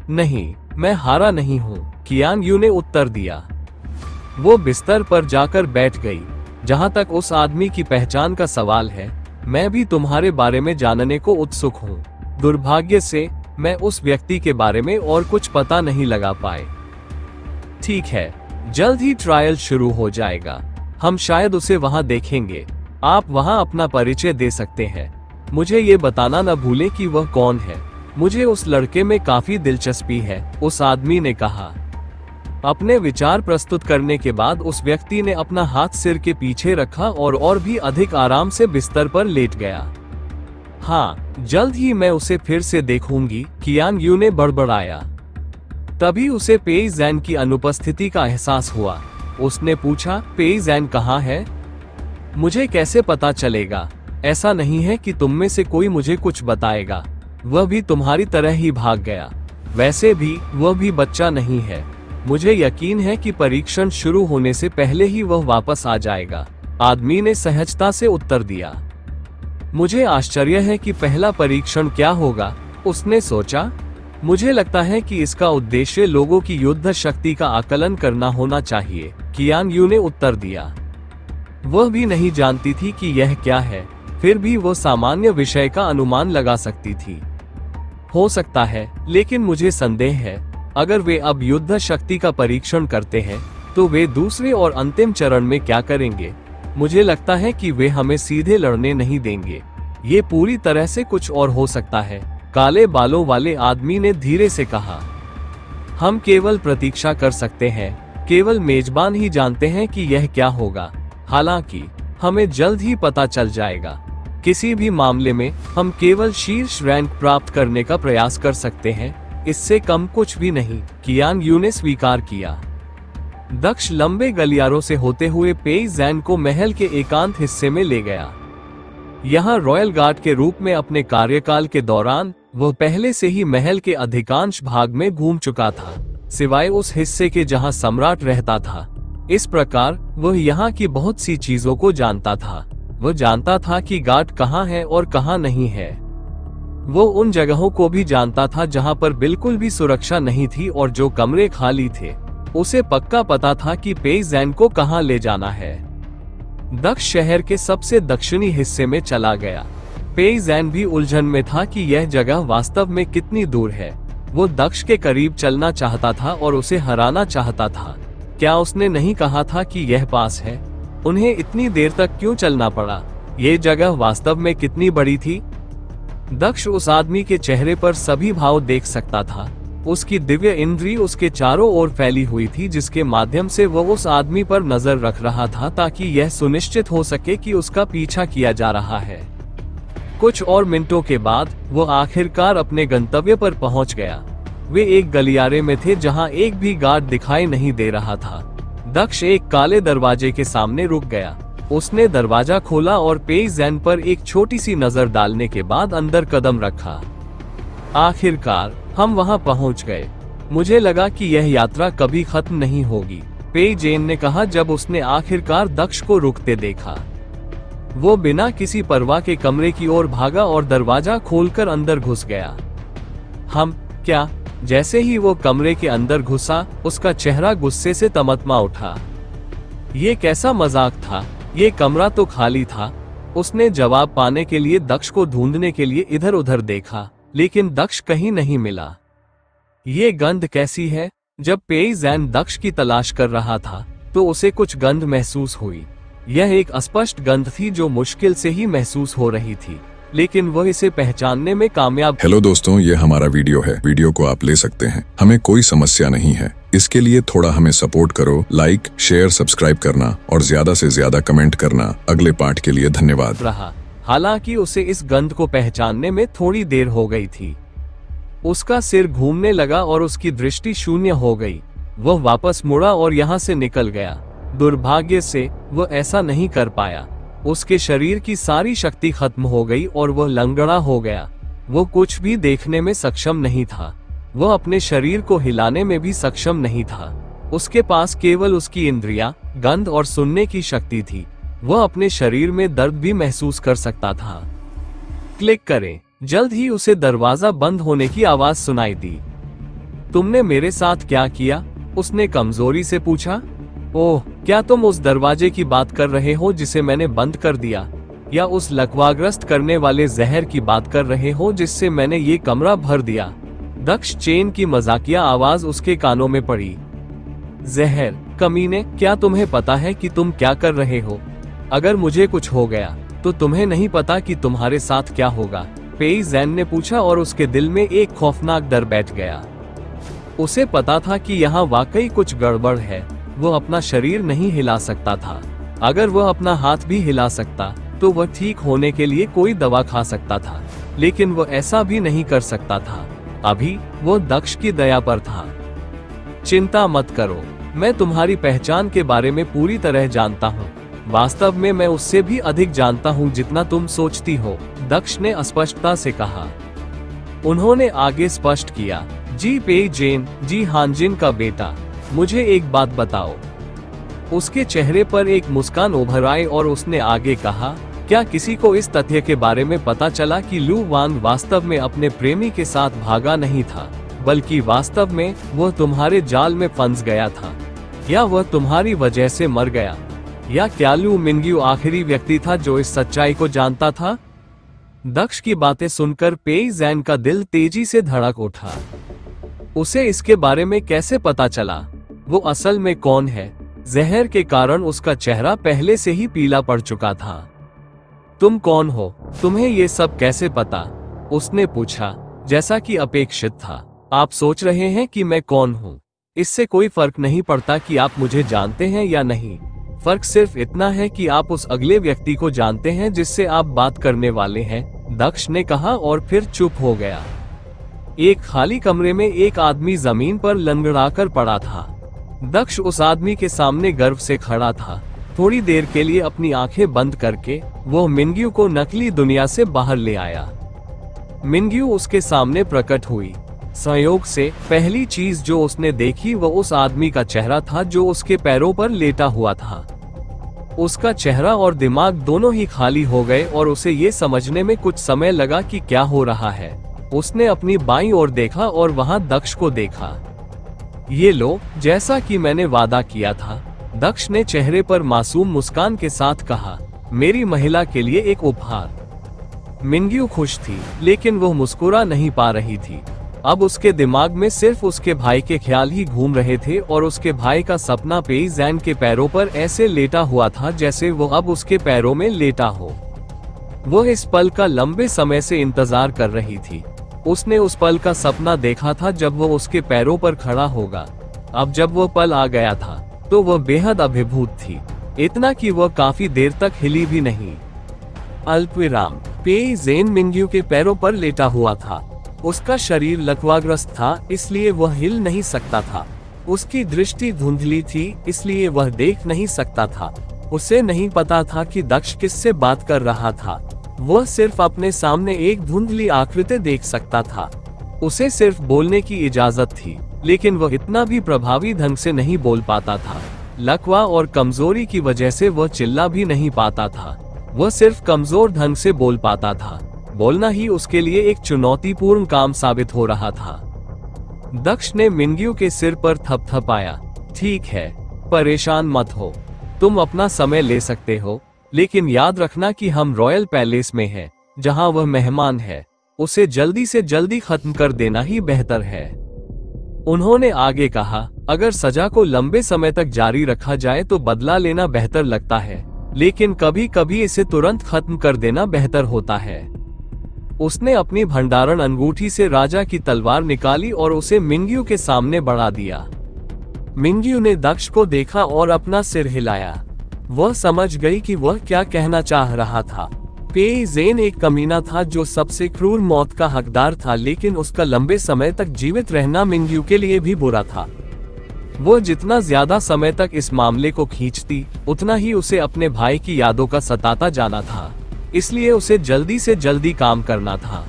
नहीं, मैं हारा नहीं हूँ, कियान यू ने उत्तर दिया। वो बिस्तर पर जाकर बैठ गई। जहां तक उस आदमी की पहचान का सवाल है, मैं भी तुम्हारे बारे में जानने को उत्सुक हूँ। दुर्भाग्य से मैं उस व्यक्ति के बारे में और कुछ पता नहीं लगा पाए। ठीक है, जल्द ही ट्रायल शुरू हो जाएगा। हम शायद उसे वहां देखेंगे। आप वहां अपना परिचय दे सकते हैं। मुझे ये बताना न भूलें कि वह कौन है। मुझे उस लड़के में काफी दिलचस्पी है, उस आदमी ने कहा। अपने विचार प्रस्तुत करने के बाद उस व्यक्ति ने अपना हाथ सिर के पीछे रखा और भी अधिक आराम से बिस्तर पर लेट गया। हाँ, जल्द ही मैं उसे फिर से देखूंगी, कियान यू ने बड़बड़ाया। तभी उसे पेई जैन की अनुपस्थिति का एहसास हुआ। उसने पूछा, पेई जैन कहाँ है? मुझे कैसे पता चलेगा? ऐसा नहीं है कि तुम में से कोई मुझे कुछ बताएगा। वह भी तुम्हारी तरह ही भाग गया। वैसे भी वह भी बच्चा नहीं है। मुझे यकीन है कि परीक्षण शुरू होने से पहले ही वह वापस आ जाएगा, आदमी ने सहजता से उत्तर दिया। मुझे आश्चर्य है कि पहला परीक्षण क्या होगा, उसने सोचा। मुझे लगता है कि इसका उद्देश्य लोगों की युद्ध शक्ति का आकलन करना होना चाहिए, कियान यू ने उत्तर दिया। वह भी नहीं जानती थी कि यह क्या है, फिर भी वो सामान्य विषय का अनुमान लगा सकती थी। हो सकता है, लेकिन मुझे संदेह है। अगर वे अब युद्ध शक्ति का परीक्षण करते हैं, तो वे दूसरे और अंतिम चरण में क्या करेंगे? मुझे लगता है कि वे हमें सीधे लड़ने नहीं देंगे। ये पूरी तरह से कुछ और हो सकता है, काले बालों वाले आदमी ने धीरे से कहा। हम केवल प्रतीक्षा कर सकते हैं, केवल मेजबान ही जानते हैं कि यह क्या होगा। हालांकि हमें जल्द ही पता चल जाएगा। किसी भी मामले में हम केवल शीर्ष रैंक प्राप्त करने का प्रयास कर सकते हैं, इससे कम कुछ भी नहीं, कियान यू ने स्वीकार किया। दक्ष लंबे गलियारों से होते हुए पेई जैन को महल के एकांत हिस्से में ले गया। यहाँ रॉयल गार्ड के रूप में अपने कार्यकाल के दौरान वह पहले से ही महल के अधिकांश भाग में घूम चुका था, सिवाय उस हिस्से के जहाँ सम्राट रहता था। इस प्रकार वह यहाँ की बहुत सी चीजों को जानता था। वह जानता था कि गार्ड कहाँ है और कहाँ नहीं है। वो उन जगहों को भी जानता था जहाँ पर बिल्कुल भी सुरक्षा नहीं थी और जो कमरे खाली थे। उसे पक्का पता था कि पेई जैन को कहाँ ले जाना है। दक्ष शहर के सबसे दक्षिणी हिस्से में चला गया। पेई जैन भी उलझन में था कि यह जगह वास्तव में कितनी दूर है। वो दक्ष के करीब चलना चाहता था और उसे हराना चाहता था। क्या उसने नहीं कहा था कि यह पास है? उन्हें इतनी देर तक क्यों चलना पड़ा? ये जगह वास्तव में कितनी बड़ी थी? दक्ष उस आदमी के चेहरे पर सभी भाव देख सकता था। उसकी दिव्य इंद्री उसके चारों ओर फैली हुई थी, जिसके माध्यम से वह उस आदमी पर नजर रख रहा था ताकि यह सुनिश्चित हो सके कि उसका पीछा किया जा रहा है। कुछ और मिनटों के बाद वो आखिरकार अपने गंतव्य पर पहुंच गया। वे एक गलियारे में थे जहां एक भी गार्ड दिखाई नहीं दे रहा था। दक्ष एक काले दरवाजे के सामने रुक गया। उसने दरवाजा खोला और पेई जैन पर एक छोटी सी नजर डालने के बाद अंदर कदम रखा। आखिरकार हम वहां पहुंच गए। मुझे लगा कि यह यात्रा कभी खत्म नहीं होगी, पेई जैन ने कहा जब उसने आखिरकार दक्ष को रुकते देखा। वो बिना किसी परवाह के कमरे की ओर भागा और दरवाजा खोलकर अंदर घुस गया। हम क्या? जैसे ही वो कमरे के अंदर घुसा, उसका चेहरा गुस्से से तमतमा उठा। ये कैसा मजाक था, ये कमरा तो खाली था। उसने जवाब पाने के लिए दक्ष को ढूंढने के लिए इधर उधर देखा, लेकिन दक्ष कहीं नहीं मिला। ये गंध कैसी है? जब पेई जैन दक्ष की तलाश कर रहा था तो उसे कुछ गंध महसूस हुई। यह एक अस्पष्ट गंध थी जो मुश्किल से ही महसूस हो रही थी, लेकिन वह इसे पहचानने में कामयाब। हेलो दोस्तों, ये हमारा वीडियो है। वीडियो को आप ले सकते हैं, हमें कोई समस्या नहीं है। इसके लिए थोड़ा हमें सपोर्ट करो, लाइक शेयर सब्सक्राइब करना और ज्यादा से ज्यादा कमेंट करना। अगले पार्ट के लिए धन्यवाद। रहा। हालांकि उसे इस गंध को पहचानने में थोड़ी देर हो गई थी। उसका सिर घूमने लगा और उसकी दृष्टि शून्य हो गई। वह वापस मुड़ा और यहाँ से निकल गया। दुर्भाग्य से वह ऐसा नहीं कर पाया। उसके शरीर की सारी शक्ति खत्म हो गई और वह लंगड़ा हो गया। वो कुछ भी देखने में सक्षम नहीं था। वह अपने शरीर को हिलाने में भी सक्षम नहीं था। उसके पास केवल उसकी इंद्रियां, गंध और सुनने की शक्ति थी। वह अपने शरीर में दर्द भी महसूस कर सकता था। क्लिक करें। जल्द ही उसे दरवाजा बंद होने की आवाज सुनाई दी। तुमने मेरे साथ क्या किया? उसने कमजोरी से पूछा। ओह, क्या तुम उस दरवाजे की बात कर रहे हो जिसे मैंने बंद कर दिया, या उस लकवाग्रस्त करने वाले जहर की बात कर रहे हो जिससे मैंने ये कमरा भर दिया? दक्ष चेन की मजाकिया आवाज उसके कानों में पड़ी। जहर? कमीने, क्या तुम्हें पता है कि तुम क्या कर रहे हो? अगर मुझे कुछ हो गया तो तुम्हें नहीं पता कि तुम्हारे साथ क्या होगा? पेई जैन ने पूछा और उसके दिल में एक खौफनाक डर बैठ गया। उसे पता था कि यहाँ वाकई कुछ गड़बड़ है। वह अपना शरीर नहीं हिला सकता था। अगर वह अपना हाथ भी हिला सकता तो वह ठीक होने के लिए कोई दवा खा सकता था, लेकिन वह ऐसा भी नहीं कर सकता था। अभी वह दक्ष की दया पर था। चिंता मत करो, मैं तुम्हारी पहचान के बारे में पूरी तरह जानता हूँ। वास्तव में मैं उससे भी अधिक जानता हूँ जितना तुम सोचती हो, दक्ष ने स्पष्टता से कहा। उन्होंने आगे स्पष्ट किया, जी पेई जेन, जी हानजिन का बेटा, मुझे एक बात बताओ। उसके चेहरे पर एक मुस्कान उभर आई और उसने आगे कहा, क्या किसी को इस तथ्य के बारे में पता चला कि लू वांग वास्तव में अपने प्रेमी के साथ भागा नहीं था, बल्कि वास्तव में वह तुम्हारे जाल में फंस गया था? या वह तुम्हारी वजह से मर गया? या क्या लू मिंग्यू आखिरी व्यक्ति था जो इस सच्चाई को जानता था? दक्ष की बातें सुनकर पेई जैन का दिल तेजी से धड़क उठा। उसे इसके बारे में कैसे पता चला? वो असल में कौन है? जहर के कारण उसका चेहरा पहले से ही पीला पड़ चुका था। तुम कौन हो? तुम्हें ये सब कैसे पता? उसने पूछा, जैसा कि अपेक्षित था। आप सोच रहे हैं कि मैं कौन हूँ? इससे कोई फर्क नहीं पड़ता कि आप मुझे जानते हैं या नहीं। फर्क सिर्फ इतना है कि आप उस अगले व्यक्ति को जानते हैं जिससे आप बात करने वाले हैं, दक्ष ने कहा और फिर चुप हो गया। एक खाली कमरे में एक आदमी जमीन पर लंगड़ाकर पड़ा था। दक्ष उस आदमी के सामने गर्व से खड़ा था। थोड़ी देर के लिए अपनी आंखें बंद करके वह मिंग्यू को नकली दुनिया से बाहर ले आया। मिंग्यू उसके सामने प्रकट हुई। संयोग से पहली चीज जो उसने देखी वह उस आदमी का चेहरा था जो उसके पैरों पर लेटा हुआ था। उसका चेहरा और दिमाग दोनों ही खाली हो गए और उसे ये समझने में कुछ समय लगा कि क्या हो रहा है। उसने अपनी बाईं ओर देखा और वहां दक्ष को देखा। ये लो, जैसा कि मैंने वादा किया था, दक्ष ने चेहरे पर मासूम मुस्कान के साथ कहा, मेरी महिला के लिए एक उपहार। मिंग्यू खुश थी, लेकिन वह मुस्कुरा नहीं पा रही थी। अब उसके दिमाग में सिर्फ उसके भाई के ख्याल ही घूम रहे थे और उसके भाई का सपना पेई जैन के पैरों पर ऐसे लेटा हुआ था जैसे वो अब उसके पैरों में लेटा हो। वह इस पल का लंबे समय से इंतजार कर रही थी। उसने उस पल का सपना देखा था जब वो उसके पैरों पर खड़ा होगा। अब जब वो पल आ गया था तो वह बेहद अभिभूत थी, इतना कि वह काफी देर तक हिली भी नहीं। अल्पविराम। पेई जेन मिंग्यू के पैरों पर लेटा हुआ था। उसका शरीर लकवाग्रस्त था, इसलिए वह हिल नहीं सकता था। उसकी दृष्टि धुंधली थी, इसलिए वह देख नहीं सकता था। उसे नहीं पता था कि दक्ष किससे बात कर रहा था। वह सिर्फ अपने सामने एक धुंधली आकृति देख सकता था। उसे सिर्फ बोलने की इजाजत थी, लेकिन वह इतना भी प्रभावी ढंग से नहीं बोल पाता था। लकवा और कमजोरी की वजह से वह चिल्ला भी नहीं पाता था। वह सिर्फ कमजोर ढंग से बोल पाता था। बोलना ही उसके लिए एक चुनौतीपूर्ण काम साबित हो रहा था। दक्ष ने मिंग्यू के सिर पर थपथपाया। ठीक है, परेशान मत हो। तुम अपना समय ले सकते हो, लेकिन याद रखना कि हम रॉयल पैलेस में हैं, जहां वह मेहमान है। उसे जल्दी से जल्दी खत्म कर देना ही बेहतर है। उन्होंने आगे कहा, अगर सजा को लंबे समय तक जारी रखा जाए तो बदला लेना बेहतर लगता है, लेकिन कभी कभी इसे तुरंत खत्म कर देना बेहतर होता है। उसने अपनी भंडारण अंगूठी से राजा की तलवार निकाली और उसे मिंग्यू के सामने बढ़ा दिया। मिंग्यू ने दक्ष को देखा और अपना सिर हिलाया। वह समझ गई कि वह क्या कहना चाह रहा था। पेई ज़ेन एक कमीना था जो सबसे क्रूर मौत का हकदार था, लेकिन उसका लंबे समय तक जीवित रहना मिंग्यू के लिए भी बुरा था। वो जितना ज्यादा समय तक इस मामले को खींचती, उतना ही उसे अपने भाई की यादों का सताता जाना था। इसलिए उसे जल्दी से जल्दी काम करना था।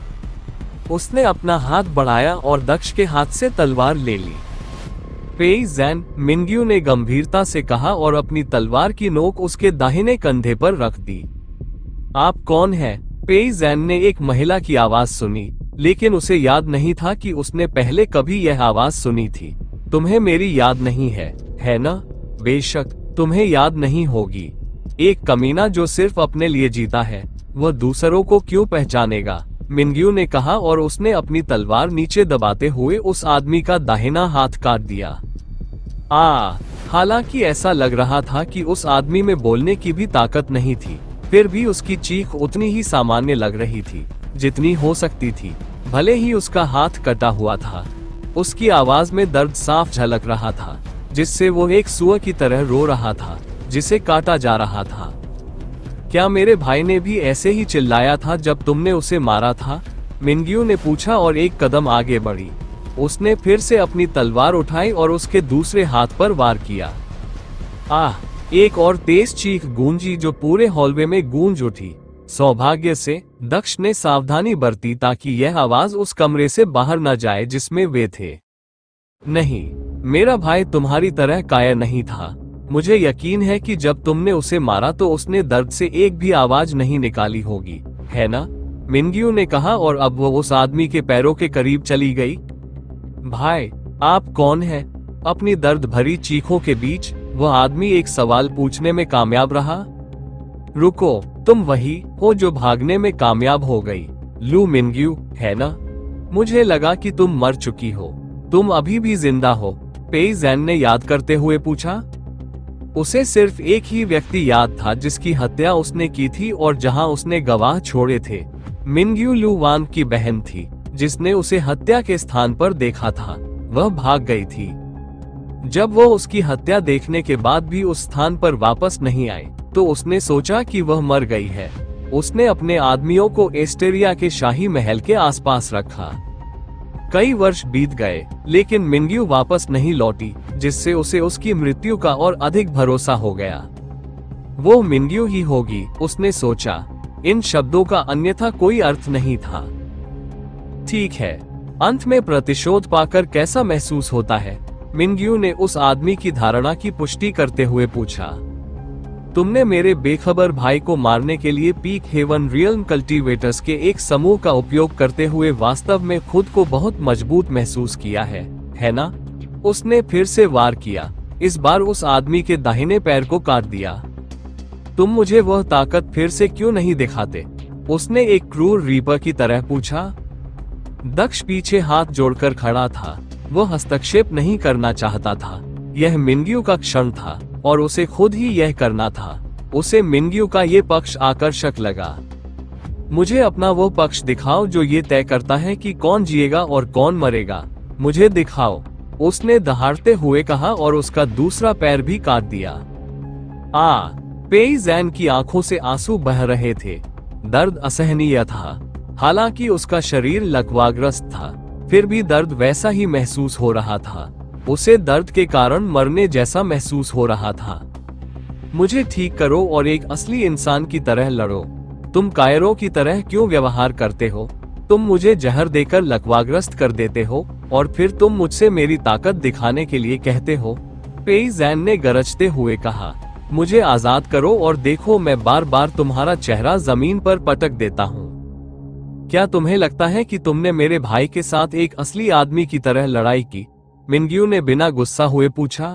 उसने अपना हाथ बढ़ाया और दक्ष के हाथ से तलवार ले ली। पेई ज़ेन, मिंग्यू ने गंभीरता से कहा और अपनी तलवार की नोक उसके दाहिने कंधे पर रख दी। आप कौन हैं? पेई ज़ेन ने एक महिला की आवाज सुनी, लेकिन उसे याद नहीं था कि उसने पहले कभी यह आवाज सुनी थी। तुम्हें मेरी याद नहीं है ना? बेशक तुम्हें याद नहीं होगी। एक कमीना जो सिर्फ अपने लिए जीता है, वह दूसरों को क्यों पहचानेगा? मिंग्यू ने कहा और उसने अपनी तलवार नीचे दबाते हुए उस आदमी का दाहिना हाथ काट दिया। हालांकि ऐसा लग रहा था कि उस आदमी में बोलने की भी ताकत नहीं थी, फिर भी उसकी चीख उतनी ही सामान्य लग रही थी जितनी हो सकती थी, भले ही उसका हाथ कटा हुआ था। उसकी आवाज में दर्द साफ झलक रहा था, जिससे वो एक सुअर की तरह रो रहा था जिसे काटा जा रहा था। क्या मेरे भाई ने भी ऐसे ही चिल्लाया था जब तुमने उसे मारा था? मिंग्यू ने पूछा और एक कदम आगे बढ़ी। उसने फिर से अपनी तलवार उठाई और उसके दूसरे हाथ पर वार किया। एक और तेज चीख गूंजी जो पूरे हॉलवे में गूंज उठी। सौभाग्य से दक्ष ने सावधानी बरती ताकि यह आवाज उस कमरे से बाहर न जाए जिसमें वे थे। नहीं, मेरा भाई तुम्हारी तरह कायर नहीं था। मुझे यकीन है कि जब तुमने उसे मारा तो उसने दर्द से एक भी आवाज नहीं निकाली होगी, है ना? मिंग्यू ने कहा और अब वो उस आदमी के पैरों के करीब चली गई। भाई, आप कौन हैं? अपनी दर्द भरी चीखों के बीच वह आदमी एक सवाल पूछने में कामयाब रहा। रुको, तुम वही हो जो भागने में कामयाब हो गई, लू मिंग्यू, है ना? मुझे लगा कि तुम मर चुकी हो। तुम अभी भी जिंदा हो? पेई ज़ेन ने याद करते हुए पूछा। उसे सिर्फ एक ही व्यक्ति याद था जिसकी हत्या उसने की थी और जहां उसने गवाह छोड़े थे। मिंग्यू लू वान की बहन थी, जिसने उसे हत्या के स्थान पर देखा था। वह भाग गई थी। जब वो उसकी हत्या देखने के बाद भी उस स्थान पर वापस नहीं आई, तो उसने सोचा कि वह मर गई है। उसने अपने आदमियों को एस्टेरिया के शाही महल के आसपास रखा। कई वर्ष बीत गए, लेकिन मिंग्यू वापस नहीं लौटी, जिससे उसे उसकी मृत्यु का और अधिक भरोसा हो गया। वो मिंग्यू ही होगी, उसने सोचा। इन शब्दों का अन्यथा कोई अर्थ नहीं था। ठीक है, अंत में प्रतिशोध पाकर कैसा महसूस होता है? मिंग्यू ने उस आदमी की धारणा की पुष्टि करते हुए पूछा। तुमने मेरे बेखबर भाई को मारने के लिए पीक हेवन रियल्म कल्टीवेटर्स के एक समूह का उपयोग करते हुए वास्तव में खुद को बहुत मजबूत महसूस किया है ना? उसने फिर से वार किया, इस बार उस आदमी के दाहिने पैर को काट दिया। तुम मुझे वह ताकत फिर से क्यों नहीं दिखाते? उसने एक क्रूर रीपर की तरह पूछा। दक्ष पीछे हाथ जोड़कर खड़ा था। वह हस्तक्षेप नहीं करना चाहता था। यह मिंग्यू का क्षण था और उसे खुद ही यह करना था। उसे मिंग्यू का ये पक्ष आकर्षक लगा। मुझे अपना वो पक्ष दिखाओ जो ये तय करता है कि कौन जिएगा और कौन मरेगा। मुझे दिखाओ, उसने दहाड़ते हुए कहा और उसका दूसरा पैर भी काट दिया। पेई ज़ेन की आंखों से आंसू बह रहे थे। दर्द असहनीय था। हालांकि उसका शरीर लकवाग्रस्त था, फिर भी दर्द वैसा ही महसूस हो रहा था। उसे दर्द के कारण मरने जैसा महसूस हो रहा था। मुझे ठीक करो और एक असली इंसान की तरह लड़ो। तुम कायरों की तरह क्यों व्यवहार करते हो? तुम मुझे जहर देकर लकवाग्रस्त कर देते हो और फिर तुम मुझसे मेरी ताकत दिखाने के लिए कहते हो। पेई ज़ेन ने गरजते हुए कहा, मुझे आजाद करो और देखो मैं बार बार तुम्हारा चेहरा जमीन पर पटक देता हूँ। क्या तुम्हें लगता है कि तुमने मेरे भाई के साथ एक असली आदमी की तरह लड़ाई की? मिंग्यू ने बिना गुस्सा हुए पूछा।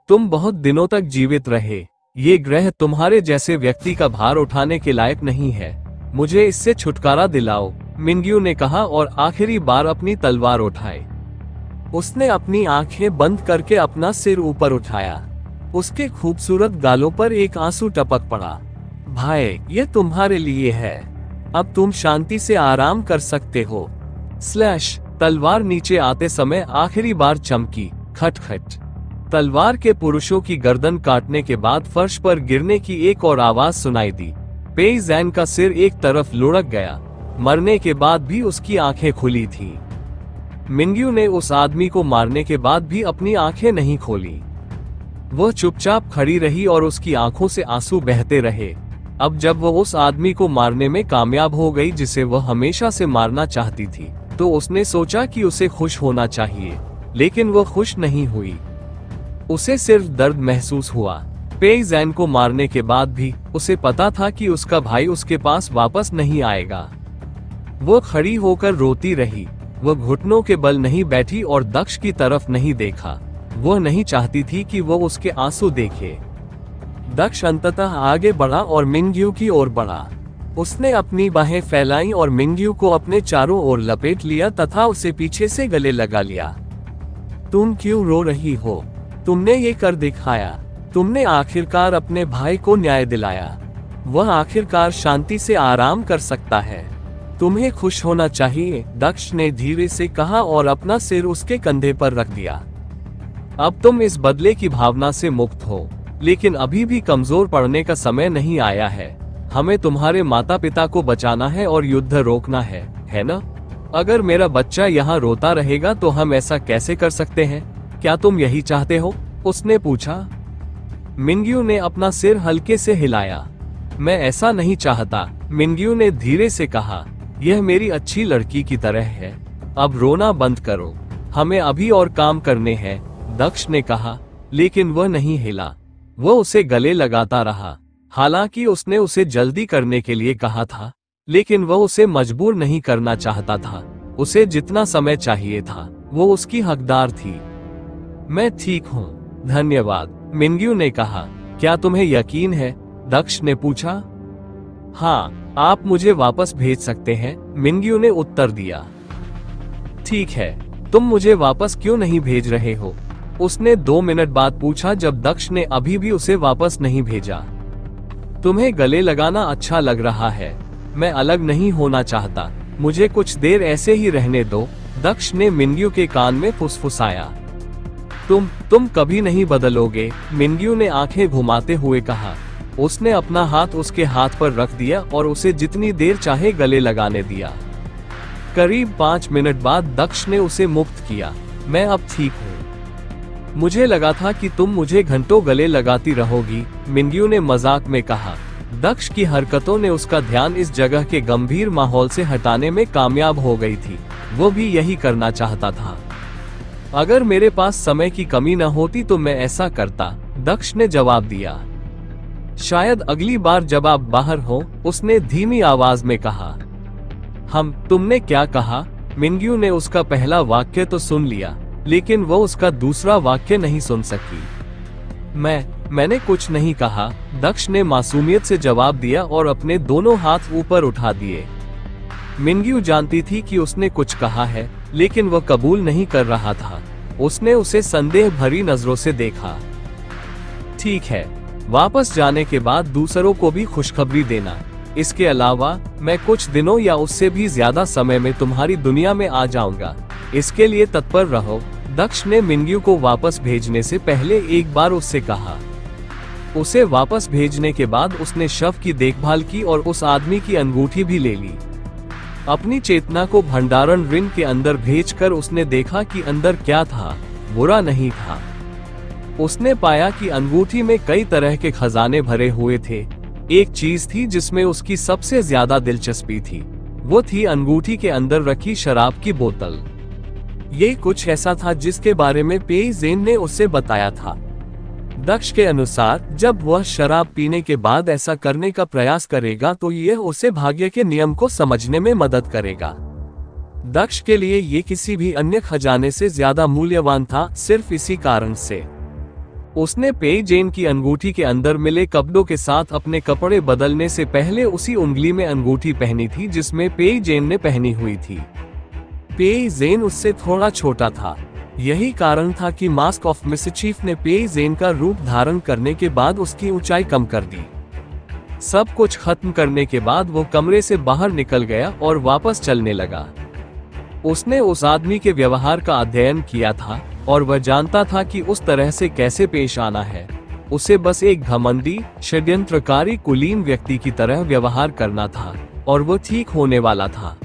तुम बहुत दिनों तक जीवित रहे, ये ग्रह तुम्हारे जैसे व्यक्ति का भार उठाने के लायक नहीं है। मुझे इससे छुटकारा दिलाओ, मिंग्यू ने कहा और आखिरी बार अपनी तलवार उठाई। उसने अपनी आंखें बंद करके अपना सिर ऊपर उठाया। उसके खूबसूरत गालों पर एक आंसू टपक पड़ा। भाई, ये तुम्हारे लिए है। अब तुम शांति से आराम कर सकते हो। स्लैश। तलवार नीचे आते समय आखिरी बार चमकी। खटखट। तलवार के पुरुषों की गर्दन काटने के बाद फर्श पर गिरने की एक और आवाज सुनाई दी। पेई जैन का सिर एक तरफ लुढ़क गया। मरने के बाद भी उसकी आंखें खुली थीं। मिंग्यू ने उस आदमी को मारने के बाद भी अपनी आंखें नहीं खोली। वह चुपचाप खड़ी रही और उसकी आंखों से आंसू बहते रहे। अब जब वह उस आदमी को मारने में कामयाब हो गई जिसे वह हमेशा से मारना चाहती थी, तो उसने सोचा कि उसे खुश होना चाहिए, लेकिन वह खुश नहीं हुई। उसे सिर्फ दर्द महसूस हुआ। पेई जैन को मारने के बाद भी उसे पता था कि उसका भाई उसके पास वापस नहीं आएगा। वो खड़ी होकर रोती रही। वह घुटनों के बल नहीं बैठी और दक्ष की तरफ नहीं देखा। वह नहीं चाहती थी कि वो उसके आंसू देखे। दक्ष अंततः आगे बढ़ा और मिंग्यू की ओर बढ़ा। उसने अपनी बाहें फैलाई और मिंग्यू को अपने चारों ओर लपेट लिया तथा उसे पीछे से गले लगा लिया। तुम क्यों रो रही हो? तुमने ये कर दिखाया। तुमने आखिरकार अपने भाई को न्याय दिलाया। वह आखिरकार शांति से आराम कर सकता है। तुम्हें खुश होना चाहिए, दक्ष ने धीरे से कहा और अपना सिर उसके कंधे पर रख दिया। अब तुम इस बदले की भावना से मुक्त हो, लेकिन अभी भी कमजोर पड़ने का समय नहीं आया है। हमें तुम्हारे माता पिता को बचाना है और युद्ध रोकना है ना? अगर मेरा बच्चा यहाँ रोता रहेगा तो हम ऐसा कैसे कर सकते हैं? क्या तुम यही चाहते हो? उसने पूछा। मिंग्यू ने अपना सिर हल्के से हिलाया। मैं ऐसा नहीं चाहता, मिंग्यू ने धीरे से कहा। यह मेरी अच्छी लड़की की तरह है। अब रोना बंद करो, हमें अभी और काम करने हैं, दक्ष ने कहा। लेकिन वह नहीं हिला। वह उसे गले लगाता रहा। हालांकि उसने उसे जल्दी करने के लिए कहा था, लेकिन वह उसे मजबूर नहीं करना चाहता था। उसे जितना समय चाहिए था, वो उसकी हकदार थी। मैं ठीक हूँ, धन्यवाद, मिंग्यू ने कहा। क्या तुम्हें यकीन है? दक्ष ने पूछा। हाँ, आप मुझे वापस भेज सकते हैं, मिंग्यू ने उत्तर दिया। ठीक है, तुम मुझे वापस क्यों नहीं भेज रहे हो? उसने 2 मिनट बाद पूछा जब दक्ष ने अभी भी उसे वापस नहीं भेजा। तुम्हें गले लगाना अच्छा लग रहा है। मैं अलग नहीं होना चाहता। मुझे कुछ देर ऐसे ही रहने दो, दक्ष ने मिंग्यू के कान में फुसफुसाया। तुम कभी नहीं बदलोगे, मिंग्यू ने आंखें घुमाते हुए कहा। उसने अपना हाथ उसके हाथ पर रख दिया और उसे जितनी देर चाहे गले लगाने दिया। करीब 5 मिनट बाद दक्ष ने उसे मुक्त किया। मैं अब ठीक हूँ। मुझे लगा था कि तुम मुझे घंटों गले लगाती रहोगी, मिंग्यू ने मजाक में कहा। दक्ष की हरकतों ने उसका ध्यान इस जगह के गंभीर माहौल से हटाने में कामयाब हो गई थी। वो भी यही करना चाहता था। अगर मेरे पास समय की कमी न होती तो मैं ऐसा करता, दक्ष ने जवाब दिया। शायद अगली बार जब आप बाहर हो, उसने धीमी आवाज में कहा। तुमने क्या कहा? मिंग्यू ने उसका पहला वाक्य तो सुन लिया, लेकिन वो उसका दूसरा वाक्य नहीं सुन सकी। मैंने कुछ नहीं कहा, दक्ष ने मासूमियत से जवाब दिया और अपने दोनों हाथ ऊपर उठा दिए। मिंग्यू जानती थी कि उसने कुछ कहा है, लेकिन वह कबूल नहीं कर रहा था। उसने उसे संदेह भरी नजरों से देखा। ठीक है, वापस जाने के बाद दूसरों को भी खुशखबरी देना। इसके अलावा मैं कुछ दिनों या उससे भी ज्यादा समय में तुम्हारी दुनिया में आ जाऊंगा। इसके लिए तत्पर रहो, दक्ष ने मिंग्यू को वापस भेजने से पहले एक बार उससे कहा। उसे वापस भेजने के बाद उसने शव की देखभाल की और उस आदमी की अंगूठी भी ले ली। अपनी चेतना को भंडारण रिंग के अंदर भेजकर उसने देखा कि अंदर क्या था। बुरा नहीं था। उसने पाया कि अंगूठी में कई तरह के खजाने भरे हुए थे। एक चीज थी जिसमें उसकी सबसे ज्यादा दिलचस्पी थी। वो थी अंगूठी के अंदर रखी शराब की बोतल। ये कुछ ऐसा था जिसके बारे में पेई जेन ने उसे बताया था। दक्ष के अनुसार जब वह शराब पीने के बाद ऐसा करने का प्रयास करेगा तो यह उसे भाग्य के नियम को समझने में मदद करेगा। दक्ष के लिए ये किसी भी अन्य खजाने से ज्यादा मूल्यवान था, सिर्फ इसी कारण से। उसने पेई जेन की अंगूठी के अंदर मिले कपड़ों के साथ अपने कपड़े बदलने से पहले उसी उंगली में अंगूठी पहनी थी जिसमें पेई जेन ने पहनी हुई थी। पेई जेन उससे थोड़ा छोटा था। यही कारण था कि मास्क ऑफ मिसचीफ ने पेई जेन का रूप धारण करने के बाद उसकी ऊंचाई कम कर दी। सब कुछ खत्म करने के बाद वो कमरे से बाहर निकल गया और वापस चलने लगा। उसने उस आदमी के व्यवहार का अध्ययन किया था और वह जानता था कि उस तरह से कैसे पेश आना है। उसे बस एक घमंडी, षड्यंत्रकारी, कुलीन व्यक्ति की तरह व्यवहार करना था और वो ठीक होने वाला था।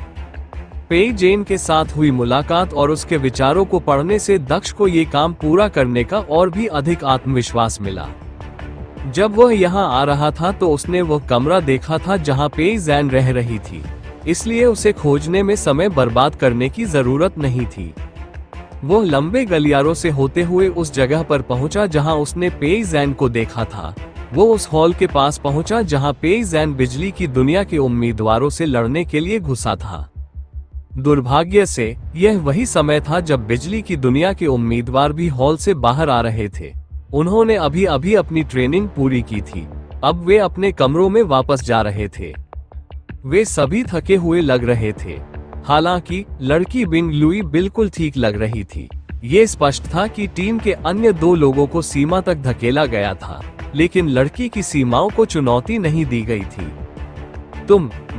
पेई जेन के साथ हुई मुलाकात और उसके विचारों को पढ़ने से दक्ष को ये काम पूरा करने का और भी अधिक आत्मविश्वास मिला। जब वह यहाँ आ रहा था तो उसने वह कमरा देखा था जहाँ पेई जेन रह रही थी, इसलिए उसे खोजने में समय बर्बाद करने की जरूरत नहीं थी। वो लंबे गलियारों से होते हुए उस जगह पर पहुंचा जहां उसने पेई जेन को देखा था। वो उस हॉल के पास पहुंचा जहां पेई जेन बिजली की दुनिया के उम्मीदवारों से लड़ने के लिए घुसा था। दुर्भाग्य से यह वही समय था जब बिजली की दुनिया के उम्मीदवार भी हॉल से बाहर आ रहे थे। उन्होंने अभी अभी अपनी ट्रेनिंग पूरी की थी। अब वे अपने कमरों में वापस जा रहे थे। वे सभी थके हुए लग रहे थे। हालांकि लड़की बिंग लुई बिल्कुल ठीक लग रही थी। ये स्पष्ट था कि टीम के अन्य दो लोगों को सीमा तक धकेला गया था, लेकिन लड़की की सीमाओं को चुनौती नहीं दी गई थी।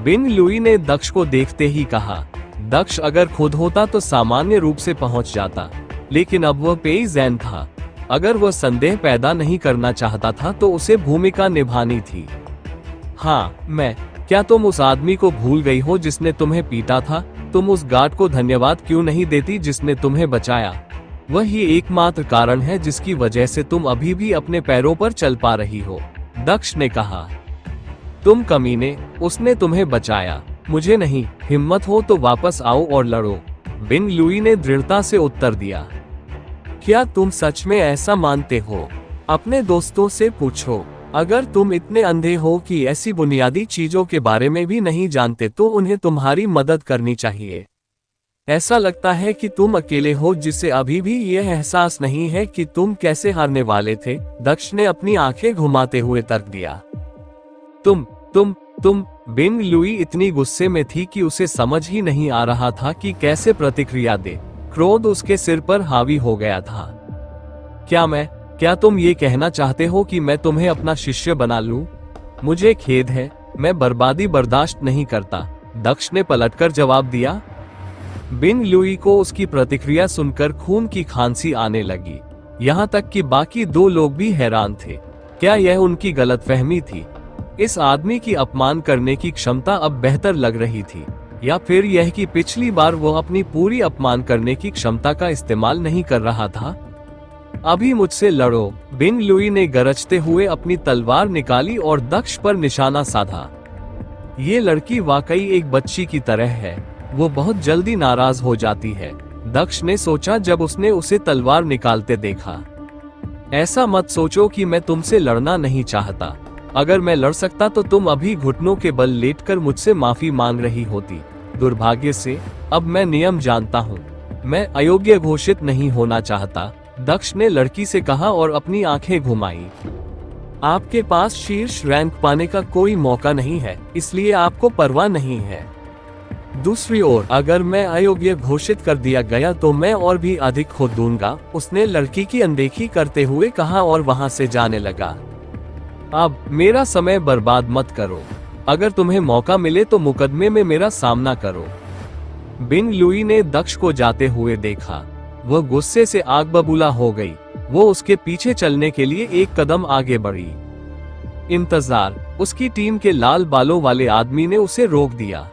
बिंग लुई ने दक्ष को देखते ही कहा। दक्ष अगर खुद होता तो सामान्य रूप से पहुंच जाता, लेकिन अब वह पेई जेन था। अगर वह संदेह पैदा नहीं करना चाहता था तो उसे भूमिका निभानी थी। हाँ, क्या तुम उस आदमी को भूल गई हो जिसने तुम्हें पीटा था? तुम उस गार्ड को धन्यवाद क्यों नहीं देती जिसने तुम्हें बचाया? वही एकमात्र कारण है जिसकी वजह से तुम अभी भी अपने पैरों पर चल पा रही हो, दक्ष ने कहा। तुम कमीने, उसने तुम्हें बचाया, मुझे नहीं। हिम्मत हो तो वापस आओ और लड़ो, बिंग लुई ने दृढ़ता से उत्तर दिया। क्या तुम सच में ऐसा मानते हो? अपने दोस्तों से पूछो। अगर तुम इतने अंधे हो कि ऐसी बुनियादी चीजों के बारे में भी नहीं जानते तो उन्हें तुम्हारी मदद करनी चाहिए। ऐसा लगता है कि तुम अकेले हो जिसे अभी भी यह एहसास नहीं है कि तुम कैसे हारने वाले थे, दक्ष ने अपनी आंखें घुमाते हुए तर्क दिया। तुम बिंग लुई इतनी गुस्से में थी कि उसे समझ ही नहीं आ रहा था कि कैसे प्रतिक्रिया दे। क्रोध उसके सिर पर हावी हो गया था। क्या तुम ये कहना चाहते हो कि मैं तुम्हें अपना शिष्य बना लूं? मुझे खेद है, मैं बर्बादी बर्दाश्त नहीं करता, दक्ष ने पलटकर जवाब दिया। बिंग लुई को उसकी प्रतिक्रिया सुनकर खून की खांसी आने लगी। यहाँ तक कि बाकी दो लोग भी हैरान थे। क्या यह उनकी गलतफहमी थी? इस आदमी की अपमान करने की क्षमता अब बेहतर लग रही थी, या फिर यह कि पिछली बार वो अपनी पूरी अपमान करने की क्षमता का इस्तेमाल नहीं कर रहा था? अभी मुझसे लड़ो, बिंग लुई ने गरजते हुए अपनी तलवार निकाली और दक्ष पर निशाना साधा। ये लड़की वाकई एक बच्ची की तरह है, वो बहुत जल्दी नाराज हो जाती है, दक्ष ने सोचा जब उसने उसे तलवार निकालते देखा। ऐसा मत सोचो कि मैं तुमसे लड़ना नहीं चाहता। अगर मैं लड़ सकता तो तुम अभी घुटनों के बल लेटकर मुझसे माफी मांग रही होती। दुर्भाग्य से अब मैं नियम जानता हूँ। मैं अयोग्य घोषित नहीं होना चाहता, दक्ष ने लड़की से कहा और अपनी आंखें घुमाई। आपके पास शीर्ष रैंक पाने का कोई मौका नहीं है, इसलिए आपको परवाह नहीं है। दूसरी ओर अगर मैं अयोग्य घोषित कर दिया गया तो मैं और भी अधिक खो दूंगा, उसने लड़की की अनदेखी करते हुए कहा और वहां से जाने लगा। अब मेरा समय बर्बाद मत करो। अगर तुम्हें मौका मिले तो मुकदमे में मेरा सामना करो। बिंग लुई ने दक्ष को जाते हुए देखा। वह गुस्से से आग बबूला हो गई। वो उसके पीछे चलने के लिए एक कदम आगे बढ़ी। इंतजार, उसकी टीम के लाल बालों वाले आदमी ने उसे रोक दिया।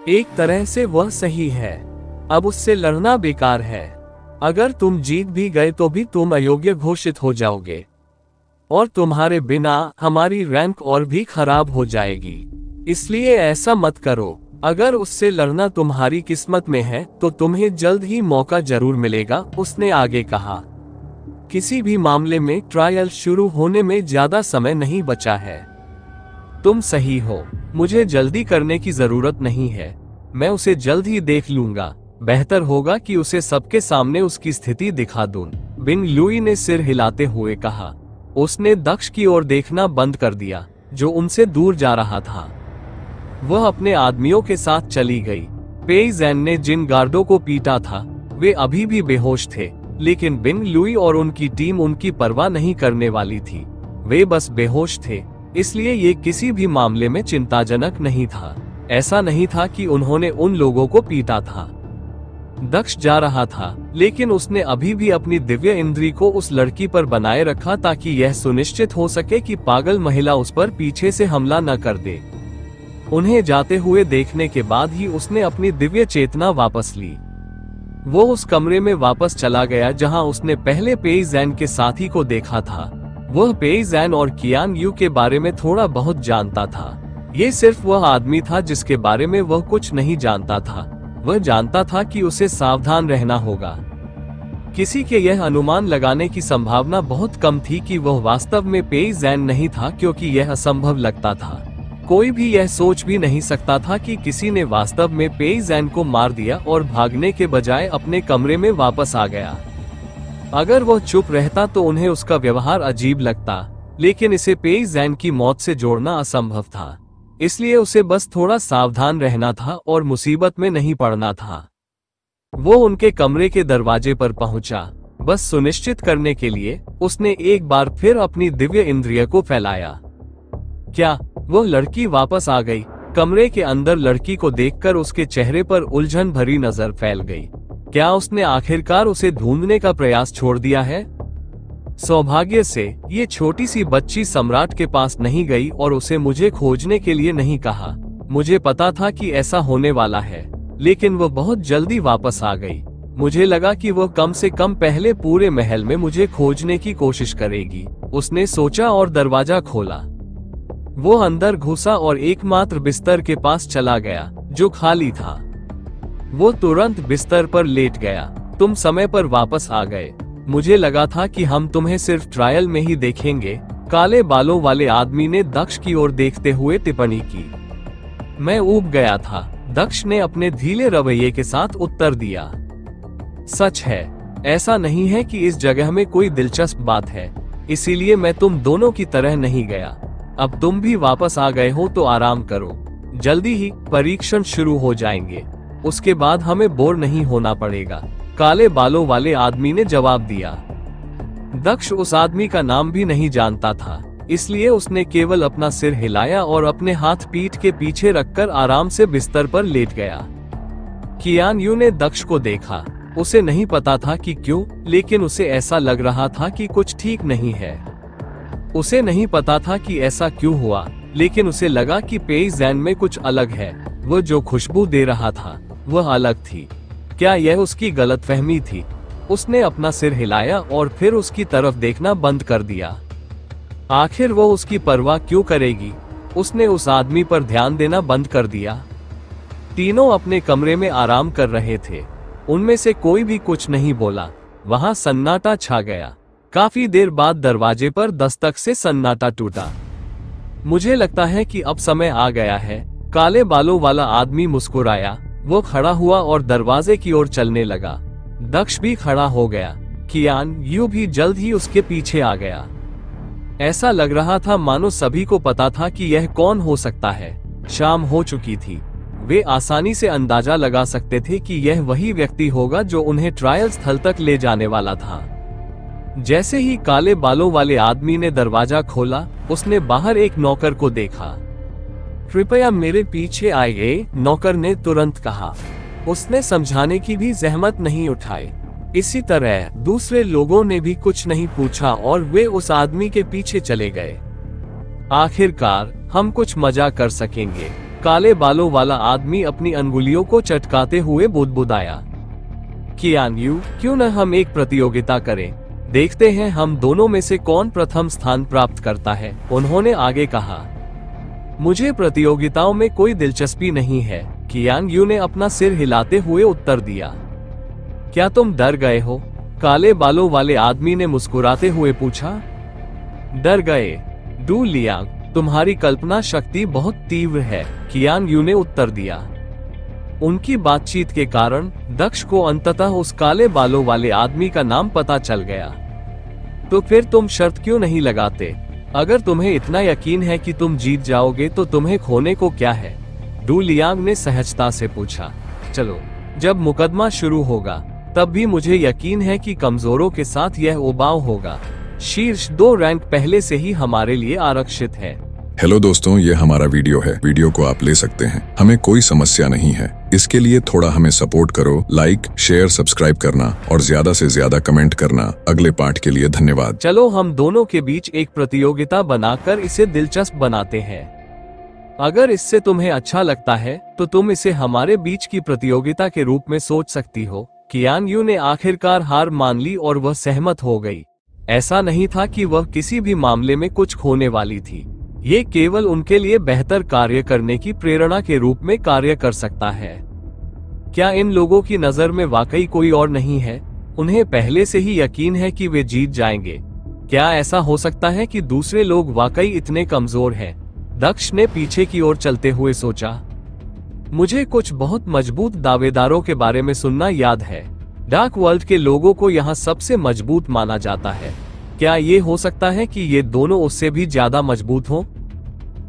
एक तरह से वह सही है। अब उससे लड़ना बेकार है। अगर तुम जीत भी गए तो भी तुम अयोग्य घोषित हो जाओगे और तुम्हारे बिना हमारी रैंक और भी खराब हो जाएगी। इसलिए ऐसा मत करो। अगर उससे लड़ना तुम्हारी किस्मत में है तो तुम्हें जल्द ही मौका जरूर मिलेगा, उसने आगे कहा। किसी भी मामले में ट्रायल शुरू होने में ज्यादा समय नहीं बचा है। तुम सही हो, मुझे जल्दी करने की जरूरत नहीं है। मैं उसे जल्द ही देख लूंगा। बेहतर होगा कि उसे सबके सामने उसकी स्थिति दिखा दूं। बिंग लुई ने सिर हिलाते हुए कहा। उसने दक्ष की ओर देखना बंद कर दिया, जो उनसे दूर जा रहा था। वह अपने आदमियों के साथ चली गई। पेई जैन ने जिन गार्डों को पीटा था वे अभी भी बेहोश थे, लेकिन बिंग लुई और उनकी टीम उनकी परवाह नहीं करने वाली थी। वे बस बेहोश थे, इसलिए ये किसी भी मामले में चिंताजनक नहीं था। ऐसा नहीं था कि उन्होंने उन लोगों को पीटा था। दक्ष जा रहा था, लेकिन उसने अभी भी अपनी दिव्य इंद्री को उस लड़की पर बनाए रखा ताकि यह सुनिश्चित हो सके कि पागल महिला उस पर पीछे से हमला न कर दे। उन्हें जाते हुए देखने के बाद ही उसने अपनी दिव्य चेतना वापस ली। वो उस कमरे में वापस चला गया जहां उसने पहले पेई जैन के साथी को देखा था। वह पेई जैन और कियान यू के बारे में थोड़ा बहुत जानता था। ये सिर्फ वह आदमी था जिसके बारे में वह कुछ नहीं जानता था। वह जानता था कि उसे सावधान रहना होगा। किसी के यह अनुमान लगाने की संभावना बहुत कम थी कि वह वास्तव में पेई जैन नहीं था, क्योंकि यह असंभव लगता था। कोई भी यह सोच भी नहीं सकता था कि किसी ने वास्तव में पेई जैन को मार दिया और भागने के बजाय अपने कमरे में वापस आ गया। अगर वह चुप रहता तो उन्हें उसका व्यवहार अजीब लगता, लेकिन इसे पेई जैन की मौत से जोड़ना असंभव था। इसलिए उसे बस थोड़ा सावधान रहना था और मुसीबत में नहीं पड़ना था। वो उनके कमरे के दरवाजे पर पहुंचा। बस सुनिश्चित करने के लिए उसने एक बार फिर अपनी दिव्य इंद्रिय को फैलाया। क्या वह लड़की वापस आ गई? कमरे के अंदर लड़की को देखकर उसके चेहरे पर उलझन भरी नजर फैल गई। क्या उसने आखिरकार उसे ढूंढने का प्रयास छोड़ दिया है? सौभाग्य से ये छोटी सी बच्ची सम्राट के पास नहीं गई और उसे मुझे खोजने के लिए नहीं कहा। मुझे पता था कि ऐसा होने वाला है, लेकिन वह बहुत जल्दी वापस आ गई। मुझे लगा कि वह कम से कम पहले पूरे महल में मुझे खोजने की कोशिश करेगी। उसने सोचा और दरवाजा खोला। वो अंदर घुसा और एकमात्र बिस्तर के पास चला गया जो खाली था। वो तुरंत बिस्तर पर लेट गया। तुम समय पर वापस आ गए। मुझे लगा था कि हम तुम्हें सिर्फ ट्रायल में ही देखेंगे, काले बालों वाले आदमी ने दक्ष की ओर देखते हुए टिप्पणी की। मैं ऊब गया था। दक्ष ने अपने ढीले रवैये के साथ उत्तर दिया, सच है, ऐसा नहीं है कि इस जगह में कोई दिलचस्प बात है, इसीलिए मैं तुम दोनों की तरह नहीं गया। अब तुम भी वापस आ गए हो तो आराम करो। जल्दी ही परीक्षण शुरू हो जाएंगे, उसके बाद हमें बोर नहीं होना पड़ेगा। काले बालों वाले आदमी ने जवाब दिया। दक्ष उस आदमी का नाम भी नहीं जानता था, इसलिए उसने केवल अपना सिर हिलाया और अपने हाथ पीठ के पीछे रखकर आराम से बिस्तर पर लेट गया। कियान यू ने दक्ष को देखा। उसे नहीं पता था कि क्यों, लेकिन उसे ऐसा लग रहा था कि कुछ ठीक नहीं है। उसे नहीं पता था कि ऐसा क्यों हुआ, लेकिन उसे लगा कि पेई जैन में कुछ अलग है। वह जो खुशबू दे रहा था वह अलग थी। क्या यह उसकी गलतफहमी थी? उसने अपना सिर हिलाया और फिर उसकी तरफ देखना बंद कर दिया। आखिर वो उसकी परवाह क्यों करेगी? उसने उस आदमी पर ध्यान देना बंद कर दिया। तीनों अपने कमरे में आराम कर रहे थे। उनमें से कोई भी कुछ नहीं बोला। वहां सन्नाटा छा गया। काफी देर बाद दरवाजे पर दस्तक से सन्नाटा टूटा। मुझे लगता है कि अब समय आ गया है। काले बालों वाला आदमी मुस्कुराया। वो खड़ा हुआ और दरवाजे की ओर चलने लगा। दक्ष भी खड़ा हो गया। कियान यू भी जल्द ही उसके पीछे आ गया। ऐसा लग रहा था मानो सभी को पता था कि यह कौन हो सकता है। शाम हो चुकी थी। वे आसानी से अंदाजा लगा सकते थे कि यह वही व्यक्ति होगा जो उन्हें ट्रायल स्थल तक ले जाने वाला था। जैसे ही काले बालों वाले आदमी ने दरवाजा खोला, उसने बाहर एक नौकर को देखा। कृपया मेरे पीछे आइए, नौकर ने तुरंत कहा। उसने समझाने की भी जहमत नहीं उठाई। इसी तरह दूसरे लोगों ने भी कुछ नहीं पूछा और वे उस आदमी के पीछे चले गए। आखिरकार हम कुछ मजा कर सकेंगे, काले बालों वाला आदमी अपनी अंगुलियों को चटकाते हुए बुदबुदाया। कियान यू, क्यों न हम एक प्रतियोगिता करें? देखते हैं हम दोनों में से कौन प्रथम स्थान प्राप्त करता है, उन्होंने आगे कहा। मुझे प्रतियोगिताओं में कोई दिलचस्पी नहीं है, कियान यू ने अपना सिर हिलाते हुए उत्तर दिया। क्या तुम डर गए हो? काले बालों वाले आदमी ने मुस्कुराते हुए पूछा। डर गए? डू लियांग, तुम्हारी कल्पना शक्ति बहुत तीव्र है, कियान यू ने उत्तर दिया। उनकी बातचीत के कारण दक्ष को अंततः उस काले बालों वाले आदमी का नाम पता चल गया। तो फिर तुम शर्त क्यों नहीं लगाते? अगर तुम्हें इतना यकीन है कि तुम जीत जाओगे तो तुम्हें खोने को क्या है? डू लियांग ने सहजता से पूछा। चलो, जब मुकदमा शुरू होगा तब भी मुझे यकीन है कि कमजोरों के साथ यह उबाऊ होगा। शीर्ष 2 रैंक पहले से ही हमारे लिए आरक्षित है। हेलो दोस्तों, ये हमारा वीडियो है। वीडियो को आप ले सकते हैं, हमें कोई समस्या नहीं है। इसके लिए थोड़ा हमें सपोर्ट करो, लाइक शेयर सब्सक्राइब करना और ज्यादा से ज्यादा कमेंट करना। अगले पार्ट के लिए धन्यवाद। चलो हम दोनों के बीच एक प्रतियोगिता बनाकर इसे दिलचस्प बनाते हैं। अगर इससे तुम्हें अच्छा लगता है तो तुम इसे हमारे बीच की प्रतियोगिता के रूप में सोच सकती हो। कियान यू ने आखिरकार हार मान ली और वह सहमत हो गई। ऐसा नहीं था कि वह किसी भी मामले में कुछ खोने वाली थी। ये केवल उनके लिए बेहतर कार्य करने की प्रेरणा के रूप में कार्य कर सकता है। क्या इन लोगों की नजर में वाकई कोई और नहीं है? उन्हें पहले से ही यकीन है कि वे जीत जाएंगे। क्या ऐसा हो सकता है कि दूसरे लोग वाकई इतने कमजोर हैं? दक्ष ने पीछे की ओर चलते हुए सोचा। मुझे कुछ बहुत मजबूत दावेदारों के बारे में सुनना याद है। डार्क वर्ल्ड के लोगों को यहाँ सबसे मजबूत माना जाता है। क्या ये हो सकता है कि ये दोनों उससे भी ज्यादा मजबूत हों?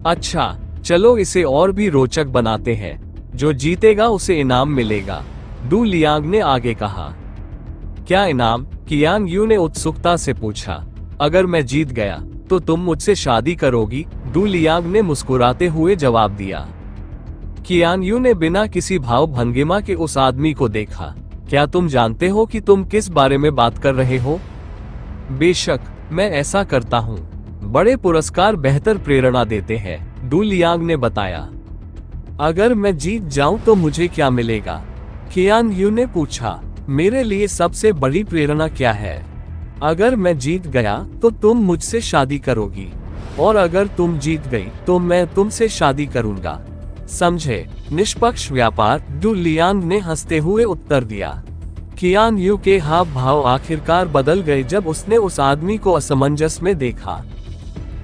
अच्छा, चलो इसे और भी रोचक बनाते हैं। जो जीतेगा उसे इनाम मिलेगा, डू लियांग ने आगे कहा। क्या इनाम? कियांग यू ने उत्सुकता से पूछा। अगर मैं जीत गया तो तुम मुझसे शादी करोगी? डू लियांग ने मुस्कुराते हुए जवाब दिया। कियान यू ने बिना किसी भाव भंगिमा के उस आदमी को देखा। क्या तुम जानते हो कि तुम किस बारे में बात कर रहे हो? बेशक, मैं ऐसा करता हूँ। बड़े पुरस्कार बेहतर प्रेरणा देते हैं, डू लियांग ने बताया। अगर मैं जीत जाऊं तो मुझे क्या मिलेगा? कियान यू ने पूछा। मेरे लिए सबसे बड़ी प्रेरणा क्या है? अगर मैं जीत गया तो तुम मुझसे शादी करोगी, और अगर तुम जीत गई तो मैं तुमसे शादी करूंगा। समझे? निष्पक्ष व्यापार, डू लियांग ने हंसते हुए उत्तर दिया। कियान यू के हाव भाव आखिरकार बदल गए जब उसने उस आदमी को असमंजस में देखा।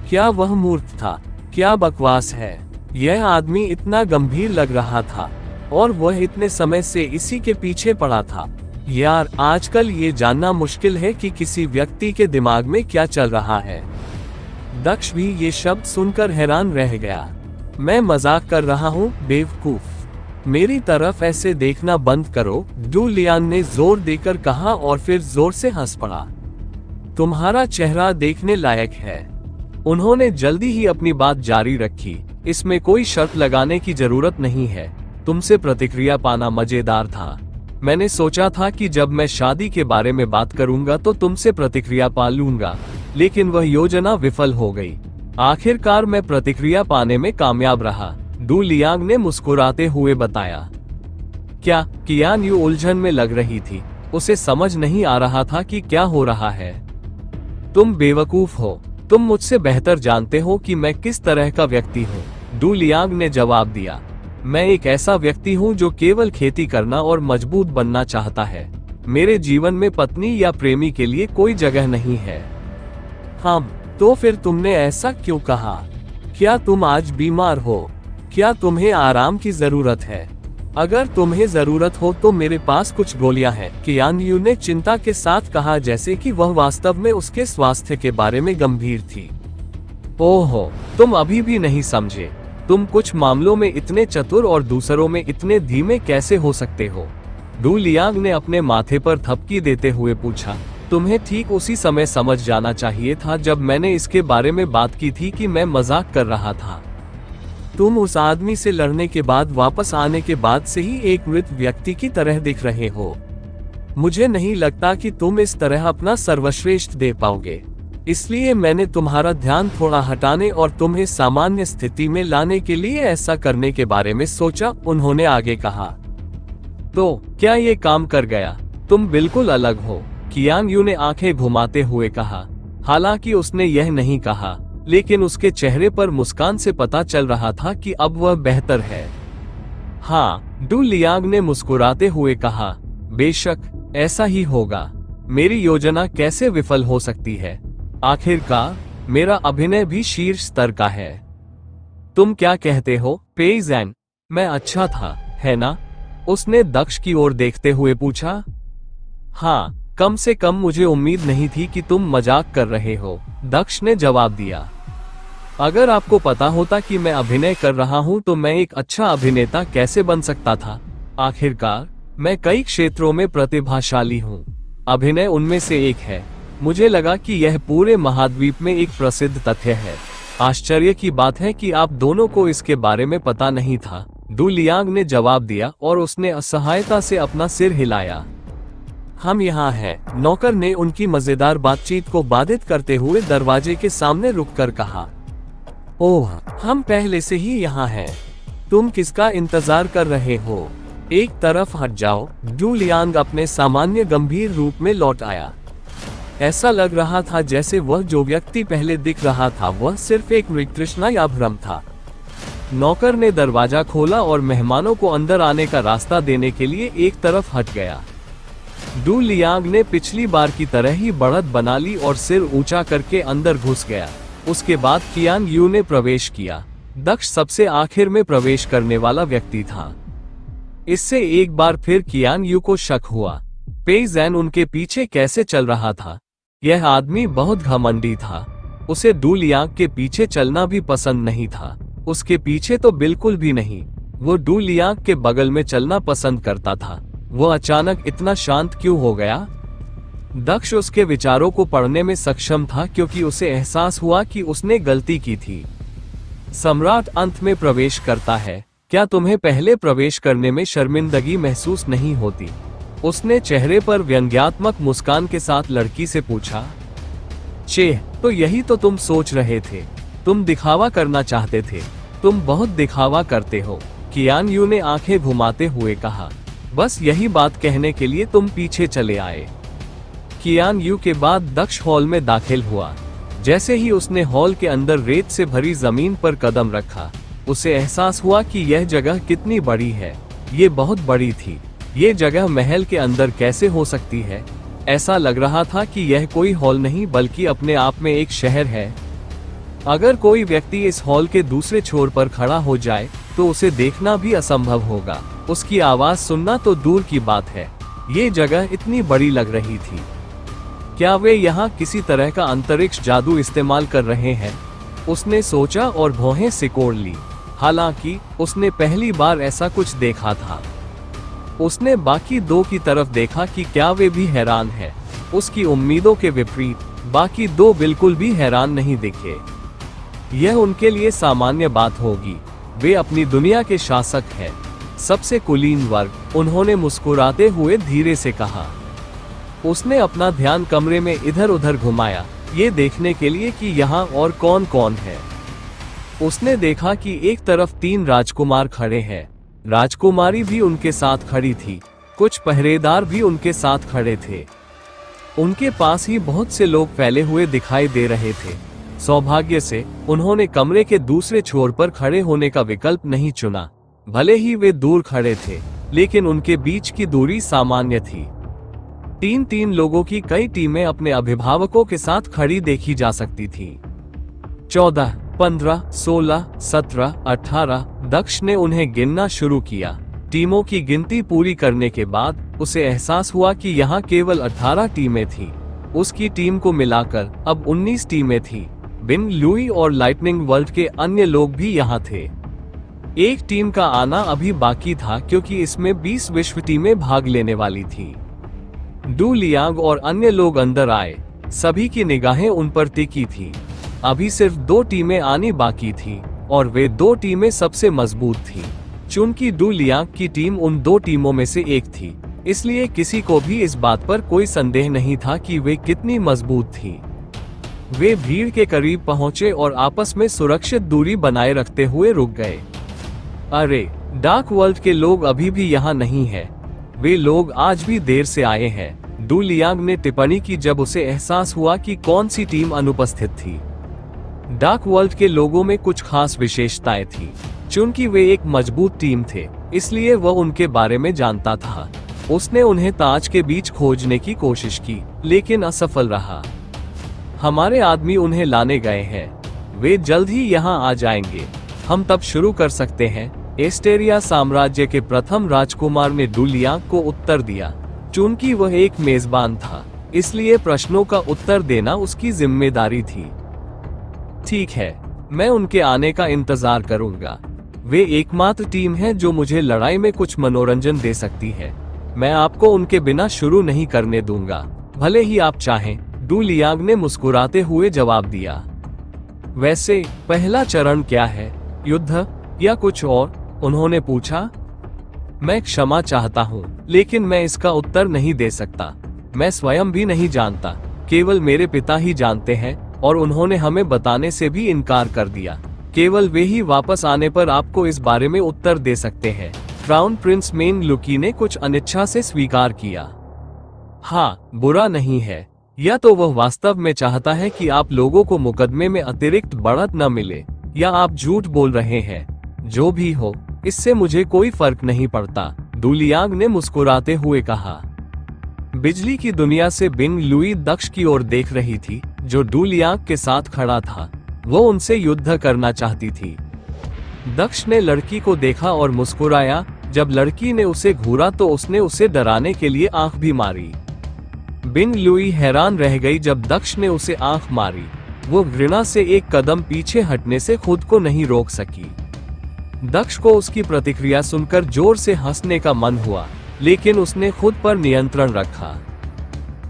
क्या वह मूर्ख था? क्या बकवास है? यह आदमी इतना गंभीर लग रहा था और वह इतने समय से इसी के पीछे पड़ा था। यार, आजकल ये जानना मुश्किल है कि किसी व्यक्ति के दिमाग में क्या चल रहा है। दक्ष भी ये शब्द सुनकर हैरान रह गया। मैं मजाक कर रहा हूँ, बेवकूफ। मेरी तरफ ऐसे देखना बंद करो, डू लियांग ने जोर देकर कहा और फिर जोर से हंस पड़ा। तुम्हारा चेहरा देखने लायक है। उन्होंने जल्दी ही अपनी बात जारी रखी। इसमें कोई शर्त लगाने की जरूरत नहीं है। तुमसे प्रतिक्रिया पाना मजेदार था। मैंने सोचा था कि जब मैं शादी के बारे में बात करूंगा तो तुमसे प्रतिक्रिया पा लूंगा, लेकिन वह योजना विफल हो गई। आखिरकार मैं प्रतिक्रिया पाने में कामयाब रहा, डू लियांग ने मुस्कुराते हुए बताया। क्या? कियान यू उलझन में लग रही थी। उसे समझ नहीं आ रहा था कि क्या हो रहा है। तुम बेवकूफ हो। तुम मुझसे बेहतर जानते हो कि मैं किस तरह का व्यक्ति हूँ, डू लियांग ने जवाब दिया। मैं एक ऐसा व्यक्ति हूँ जो केवल खेती करना और मजबूत बनना चाहता है। मेरे जीवन में पत्नी या प्रेमी के लिए कोई जगह नहीं है। हाँ, तो फिर तुमने ऐसा क्यों कहा? क्या तुम आज बीमार हो? क्या तुम्हें आराम की जरूरत है? अगर तुम्हें जरूरत हो तो मेरे पास कुछ गोलियां हैं, कियान यू ने चिंता के साथ कहा, जैसे कि वह वास्तव में उसके स्वास्थ्य के बारे में गंभीर थी। ओहो, तुम अभी भी नहीं समझे। तुम कुछ मामलों में इतने चतुर और दूसरों में इतने धीमे कैसे हो सकते हो? डू लियांग ने अपने माथे पर थपकी देते हुए पूछा। तुम्हें ठीक उसी समय समझ जाना चाहिए था जब मैंने इसके बारे में बात की थी कि मैं मजाक कर रहा था। तुम उस आदमी से लड़ने के बाद वापस आने के बाद से ही एक मृत व्यक्ति की तरह दिख रहे हो। मुझे नहीं लगता कि तुम इस तरह अपना सर्वश्रेष्ठ दे पाओगे। इसलिए मैंने तुम्हारा ध्यान थोड़ा हटाने और तुम्हें सामान्य स्थिति में लाने के लिए ऐसा करने के बारे में सोचा, उन्होंने आगे कहा। तो क्या ये काम कर गया? तुम बिल्कुल अलग हो, कियान यू ने आंखें घुमाते हुए कहा। हालांकि उसने यह नहीं कहा, लेकिन उसके चेहरे पर मुस्कान से पता चल रहा था कि अब वह बेहतर है। हाँ, डू लियांग ने मुस्कुराते हुए कहा। बेशक, ऐसा ही होगा। मेरी योजना कैसे विफल हो सकती है? आखिरकार मेरा अभिनय भी शीर्ष स्तर का है। तुम क्या कहते हो, पेइजैन? मैं अच्छा था, है ना? उसने दक्ष की ओर देखते हुए पूछा। हाँ, कम से कम मुझे उम्मीद नहीं थी कि तुम मजाक कर रहे हो, दक्ष ने जवाब दिया। अगर आपको पता होता कि मैं अभिनय कर रहा हूं तो मैं एक अच्छा अभिनेता कैसे बन सकता था। आखिरकार मैं कई क्षेत्रों में प्रतिभाशाली हूं, अभिनय उनमें से एक है। मुझे लगा कि यह पूरे महाद्वीप में एक प्रसिद्ध तथ्य है। आश्चर्य की बात है कि आप दोनों को इसके बारे में पता नहीं था, डू लियांग ने जवाब दिया और उसने असहायता से अपना सिर हिलाया। हम यहाँ हैं, नौकर ने उनकी मजेदार बातचीत को बाधित करते हुए दरवाजे के सामने रुककर कहा। ओह, हम पहले से ही यहाँ हैं। तुम किसका इंतजार कर रहे हो? एक तरफ हट जाओ। डू लियांग अपने सामान्य गंभीर रूप में लौट आया। ऐसा लग रहा था जैसे वह जो व्यक्ति पहले दिख रहा था वह सिर्फ एक मृगतृष्णा या भ्रम था। नौकर ने दरवाजा खोला और मेहमानों को अंदर आने का रास्ता देने के लिए एक तरफ हट गया। डू लियांग ने पिछली बार की तरह ही बढ़त बना ली और सिर ऊंचा करके अंदर घुस गया। उसके बाद कियान यू ने प्रवेश किया। दक्ष सबसे आखिर में प्रवेश करने वाला व्यक्ति था। इससे एक बार फिर कियान यू को शक हुआ, पेई जैन उनके पीछे कैसे चल रहा था। यह आदमी बहुत घमंडी था। उसे डू लियांग के पीछे चलना भी पसंद नहीं था। उसके पीछे तो बिल्कुल भी नहीं। वो डू लियांग के बगल में चलना पसंद करता था। वो अचानक इतना शांत क्यों हो गया? दक्ष उसके विचारों को पढ़ने में सक्षम था क्योंकि उसे एहसास हुआ कि उसने गलती की थी। सम्राट अंत में प्रवेश करता है। क्या तुम्हें पहले प्रवेश करने में शर्मिंदगी महसूस नहीं होती? उसने चेहरे पर व्यंग्यात्मक मुस्कान के साथ लड़की से पूछा। चेह, तो यही तो तुम सोच रहे थे। तुम दिखावा करना चाहते थे। तुम बहुत दिखावा करते हो, कियान यू ने आंखें घुमाते हुए कहा। बस यही बात कहने के लिए तुम पीछे चले आए। कियान यू के बाद दक्ष हॉल में दाखिल हुआ। जैसे ही उसने हॉल के अंदर रेत से भरी जमीन पर कदम रखा, उसे एहसास हुआ कि यह जगह कितनी बड़ी है। ये बहुत बड़ी थी। ये जगह महल के अंदर कैसे हो सकती है? ऐसा लग रहा था कि यह कोई हॉल नहीं बल्कि अपने आप में एक शहर है। अगर कोई व्यक्ति इस हॉल के दूसरे छोर पर खड़ा हो जाए तो उसे देखना भी असंभव होगा। उसकी आवाज सुनना तो दूर की बात है। ये जगह इतनी बड़ी लग रही थी। क्या वे यहाँ किसी तरह का अंतरिक्ष जादू इस्तेमाल कर रहे हैं? उसने सोचा और भौहें सिकोड़ ली। हालांकि उसने पहली बार ऐसा कुछ देखा था। उसने बाकी दो की तरफ देखा कि क्या वे भी हैरान हैं। उसकी उम्मीदों के विपरीत बाकी दो बिल्कुल भी हैरान नहीं दिखे। यह उनके लिए सामान्य बात होगी। वे अपनी दुनिया के शासक हैं, सबसे कुलीन वर्ग। उन्होंने मुस्कुराते हुए धीरे से कहा। उसने अपना ध्यान कमरे में इधर उधर घुमाया, ये देखने के लिए कि यहाँ और कौन कौन है। उसने देखा कि एक तरफ 3 राजकुमार खड़े हैं। राजकुमारी भी उनके साथ खड़ी थी। कुछ पहरेदार भी उनके साथ खड़े थे। उनके पास ही बहुत से लोग फैले हुए दिखाई दे रहे थे। सौभाग्य से उन्होंने कमरे के दूसरे छोर पर खड़े होने का विकल्प नहीं चुना। भले ही वे दूर खड़े थे, लेकिन उनके बीच की दूरी सामान्य थी। 3-3 लोगों की कई टीमें अपने अभिभावकों के साथ खड़ी देखी जा सकती थी। 14, 15, 16, 17, 18। दक्ष ने उन्हें गिनना शुरू किया। टीमों की गिनती पूरी करने के बाद उसे एहसास हुआ कि यहाँ केवल 18 टीमें थीं। उसकी टीम को मिलाकर अब 19 टीमें थीं। बिन लुई और लाइटनिंग वर्ल्ड के अन्य लोग भी यहाँ थे। एक टीम का आना अभी बाकी था क्योंकि इसमें 20 विश्व टीमें भाग लेने वाली थी। डू लियांग और अन्य लोग अंदर आए। सभी की निगाहें उन पर टिकी थी। अभी सिर्फ 2 टीमें आनी बाकी थी और वे 2 टीमें सबसे मजबूत थी। चूंकि डू लियांग की टीम उन 2 टीमों में से एक थी, इसलिए किसी को भी इस बात पर कोई संदेह नहीं था कि वे कितनी मजबूत थी। वे भीड़ के करीब पहुंचे और आपस में सुरक्षित दूरी बनाए रखते हुए रुक गए। अरे, डार्क वर्ल्ड के लोग अभी भी यहाँ नहीं हैं। वे लोग आज भी देर से आए हैं, डू लियांग ने टिप्पणी की जब उसे एहसास हुआ कि कौन सी टीम अनुपस्थित थी। डार्क वर्ल्ड के लोगों में कुछ खास विशेषताएं थी। चूंकि वे एक मजबूत टीम थे, इसलिए वह उनके बारे में जानता था। उसने उन्हें ताज के बीच खोजने की कोशिश की, लेकिन असफल रहा। हमारे आदमी उन्हें लाने गए हैं। वे जल्द ही यहाँ आ जाएंगे। हम तब शुरू कर सकते हैं। एस्टेरिया साम्राज्य के प्रथम राजकुमार ने डू लियांग को उत्तर दिया। चूंकि वह एक मेजबान था, इसलिए प्रश्नों का उत्तर देना उसकी जिम्मेदारी थी। ठीक है, मैं उनके आने का इंतजार करूंगा। वे एकमात्र टीम है जो मुझे लड़ाई में कुछ मनोरंजन दे सकती है। मैं आपको उनके बिना शुरू नहीं करने दूंगा, भले ही आप चाहें, डू लियांग ने मुस्कुराते हुए जवाब दिया। वैसे पहला चरण क्या है, युद्ध या कुछ और? उन्होंने पूछा। मैं क्षमा चाहता हूँ, लेकिन मैं इसका उत्तर नहीं दे सकता। मैं स्वयं भी नहीं जानता, केवल मेरे पिता ही जानते हैं, और उन्होंने हमें बताने से भी इनकार कर दिया। केवल वे ही वापस आने पर आपको इस बारे में उत्तर दे सकते हैं। क्राउन प्रिंस मेंग लुकी ने कुछ अनिच्छा से स्वीकार किया। हाँ, बुरा नहीं है। या तो वह वास्तव में चाहता है कि आप लोगों को मुकदमे में अतिरिक्त बढ़त न मिले, या आप झूठ बोल रहे हैं। जो भी हो, इससे मुझे कोई फर्क नहीं पड़ता, डू लियांग ने मुस्कुराते हुए कहा। बिजली की दुनिया से बिंग लुई दक्ष की ओर देख रही थी, जो डू लियांग के साथ खड़ा था। वो उनसे युद्ध करना चाहती थी। दक्ष ने लड़की को देखा और मुस्कुराया। जब लड़की ने उसे घूरा तो उसने उसे डराने के लिए आंख भी मारी। बिंग लुई हैरान रह गई जब दक्ष ने उसे आंख मारी। वो घृणा से एक कदम पीछे हटने से खुद को नहीं रोक सकी। दक्ष को उसकी प्रतिक्रिया सुनकर जोर से हंसने का मन हुआ, लेकिन उसने खुद पर नियंत्रण रखा।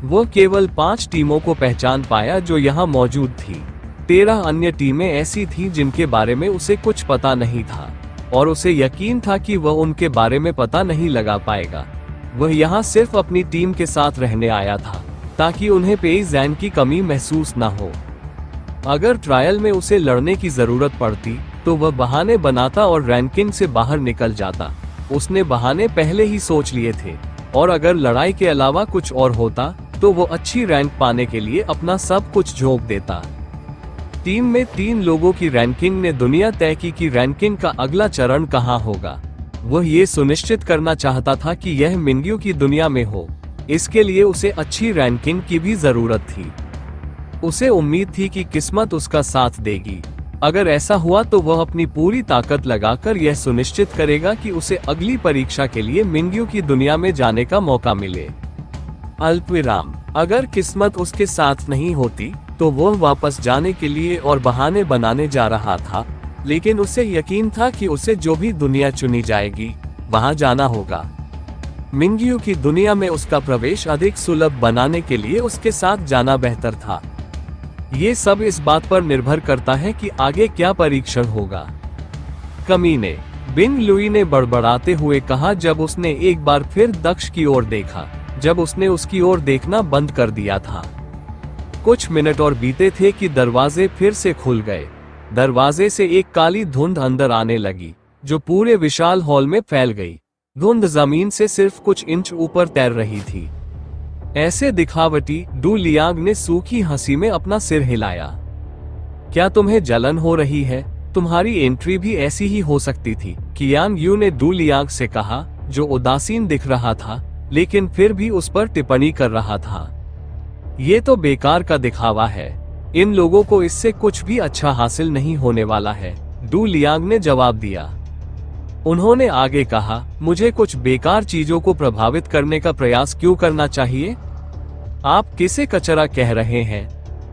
वो केवल 5 टीमों को पहचान पाया जो यहाँ मौजूद थी। 13 अन्य टीमें ऐसी थीं जिनके बारे में उसे कुछ पता नहीं था, और उसे यकीन था कि वह उनके बारे में पता नहीं लगा पाएगा। वह यहाँ सिर्फ अपनी टीम के साथ रहने आया था, ताकि उन्हें पेइज़ैन की कमी महसूस न हो। अगर ट्रायल में उसे लड़ने की जरूरत पड़ती, तो वह बहाने बनाता और रैंकिंग से बाहर निकल जाता। उसने बहाने पहले ही सोच लिए थे, और अगर लड़ाई के अलावा कुछ और होता, तो वो अच्छी रैंक पाने के लिए अपना सब कुछ झोंक देता। टीम में 3 लोगों की रैंकिंग ने दुनिया तय की कि रैंकिंग का अगला चरण कहां होगा। वह ये सुनिश्चित करना चाहता था कि यह मिंग्यू की दुनिया में हो। इसके लिए उसे अच्छी रैंकिंग की भी जरूरत थी। उसे उम्मीद थी कि किस्मत उसका साथ देगी। अगर ऐसा हुआ तो वह अपनी पूरी ताकत लगाकर यह सुनिश्चित करेगा कि उसे अगली परीक्षा के लिए मिंग्यू की दुनिया में जाने का मौका मिले। अल्पविराम। अगर किस्मत उसके साथ नहीं होती, तो वह वापस जाने के लिए और बहाने बनाने जा रहा था, लेकिन उसे यकीन था कि उसे जो भी दुनिया चुनी जाएगी, वहां जाना होगा। मिंग्यू की दुनिया में उसका प्रवेश अधिक सुलभ बनाने के लिए उसके साथ जाना बेहतर था। ये सब इस बात पर निर्भर करता है कि आगे क्या परीक्षण होगा। कमीने, बिंग लुई ने बड़बड़ाते हुए कहा जब उसने एक बार फिर दक्ष की ओर देखा, जब उसने उसकी ओर देखना बंद कर दिया था। कुछ मिनट और बीते थे कि दरवाजे फिर से खुल गए। दरवाजे से एक काली धुंध अंदर आने लगी, जो पूरे विशाल हॉल में फैल गई। धुंध जमीन से सिर्फ कुछ इंच ऊपर तैर रही थी। ऐसे दिखावटी, डू लियांग ने सूखी हंसी में अपना सिर हिलाया। क्या तुम्हें जलन हो रही है? तुम्हारी एंट्री भी ऐसी ही हो सकती थी, कियांग यू ने डू लियांग से कहा, जो उदासीन दिख रहा था, लेकिन फिर भी उस पर टिप्पणी कर रहा था। ये तो बेकार का दिखावा है। इन लोगों को इससे कुछ भी अच्छा हासिल नहीं होने वाला है, डू लियांग ने जवाब दिया। उन्होंने आगे कहा, मुझे कुछ बेकार चीजों को प्रभावित करने का प्रयास क्यों करना चाहिए? आप किसे कचरा कह रहे हैं?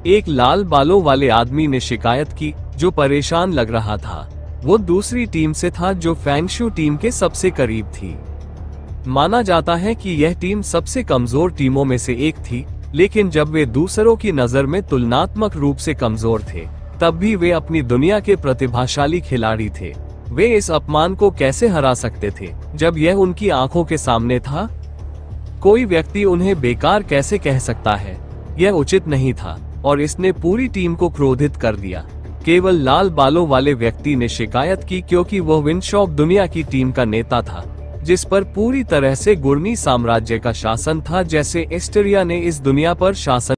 एक लाल बालों वाले आदमी ने शिकायत की, जो परेशान लग रहा था। वो दूसरी टीम से था जो फैंगशू टीम के सबसे करीब थी। माना जाता है कि यह टीम सबसे कमजोर टीमों में से एक थी, लेकिन जब वे दूसरों की नजर में तुलनात्मक रूप से कमजोर थे, तब भी वे अपनी दुनिया के प्रतिभाशाली खिलाड़ी थे। वे इस अपमान को कैसे हरा सकते थे, जब यह उनकी आंखों के सामने था? कोई व्यक्ति उन्हें बेकार कैसे कह सकता है? यह उचित नहीं था, और इसने पूरी टीम को क्रोधित कर दिया। केवल लाल बालों वाले व्यक्ति ने शिकायत की क्योंकि वह विंडशॉक दुनिया की टीम का नेता था, जिस पर पूरी तरह से गुर्नी साम्राज्य का शासन था, जैसे एस्टेरिया ने इस दुनिया पर शासन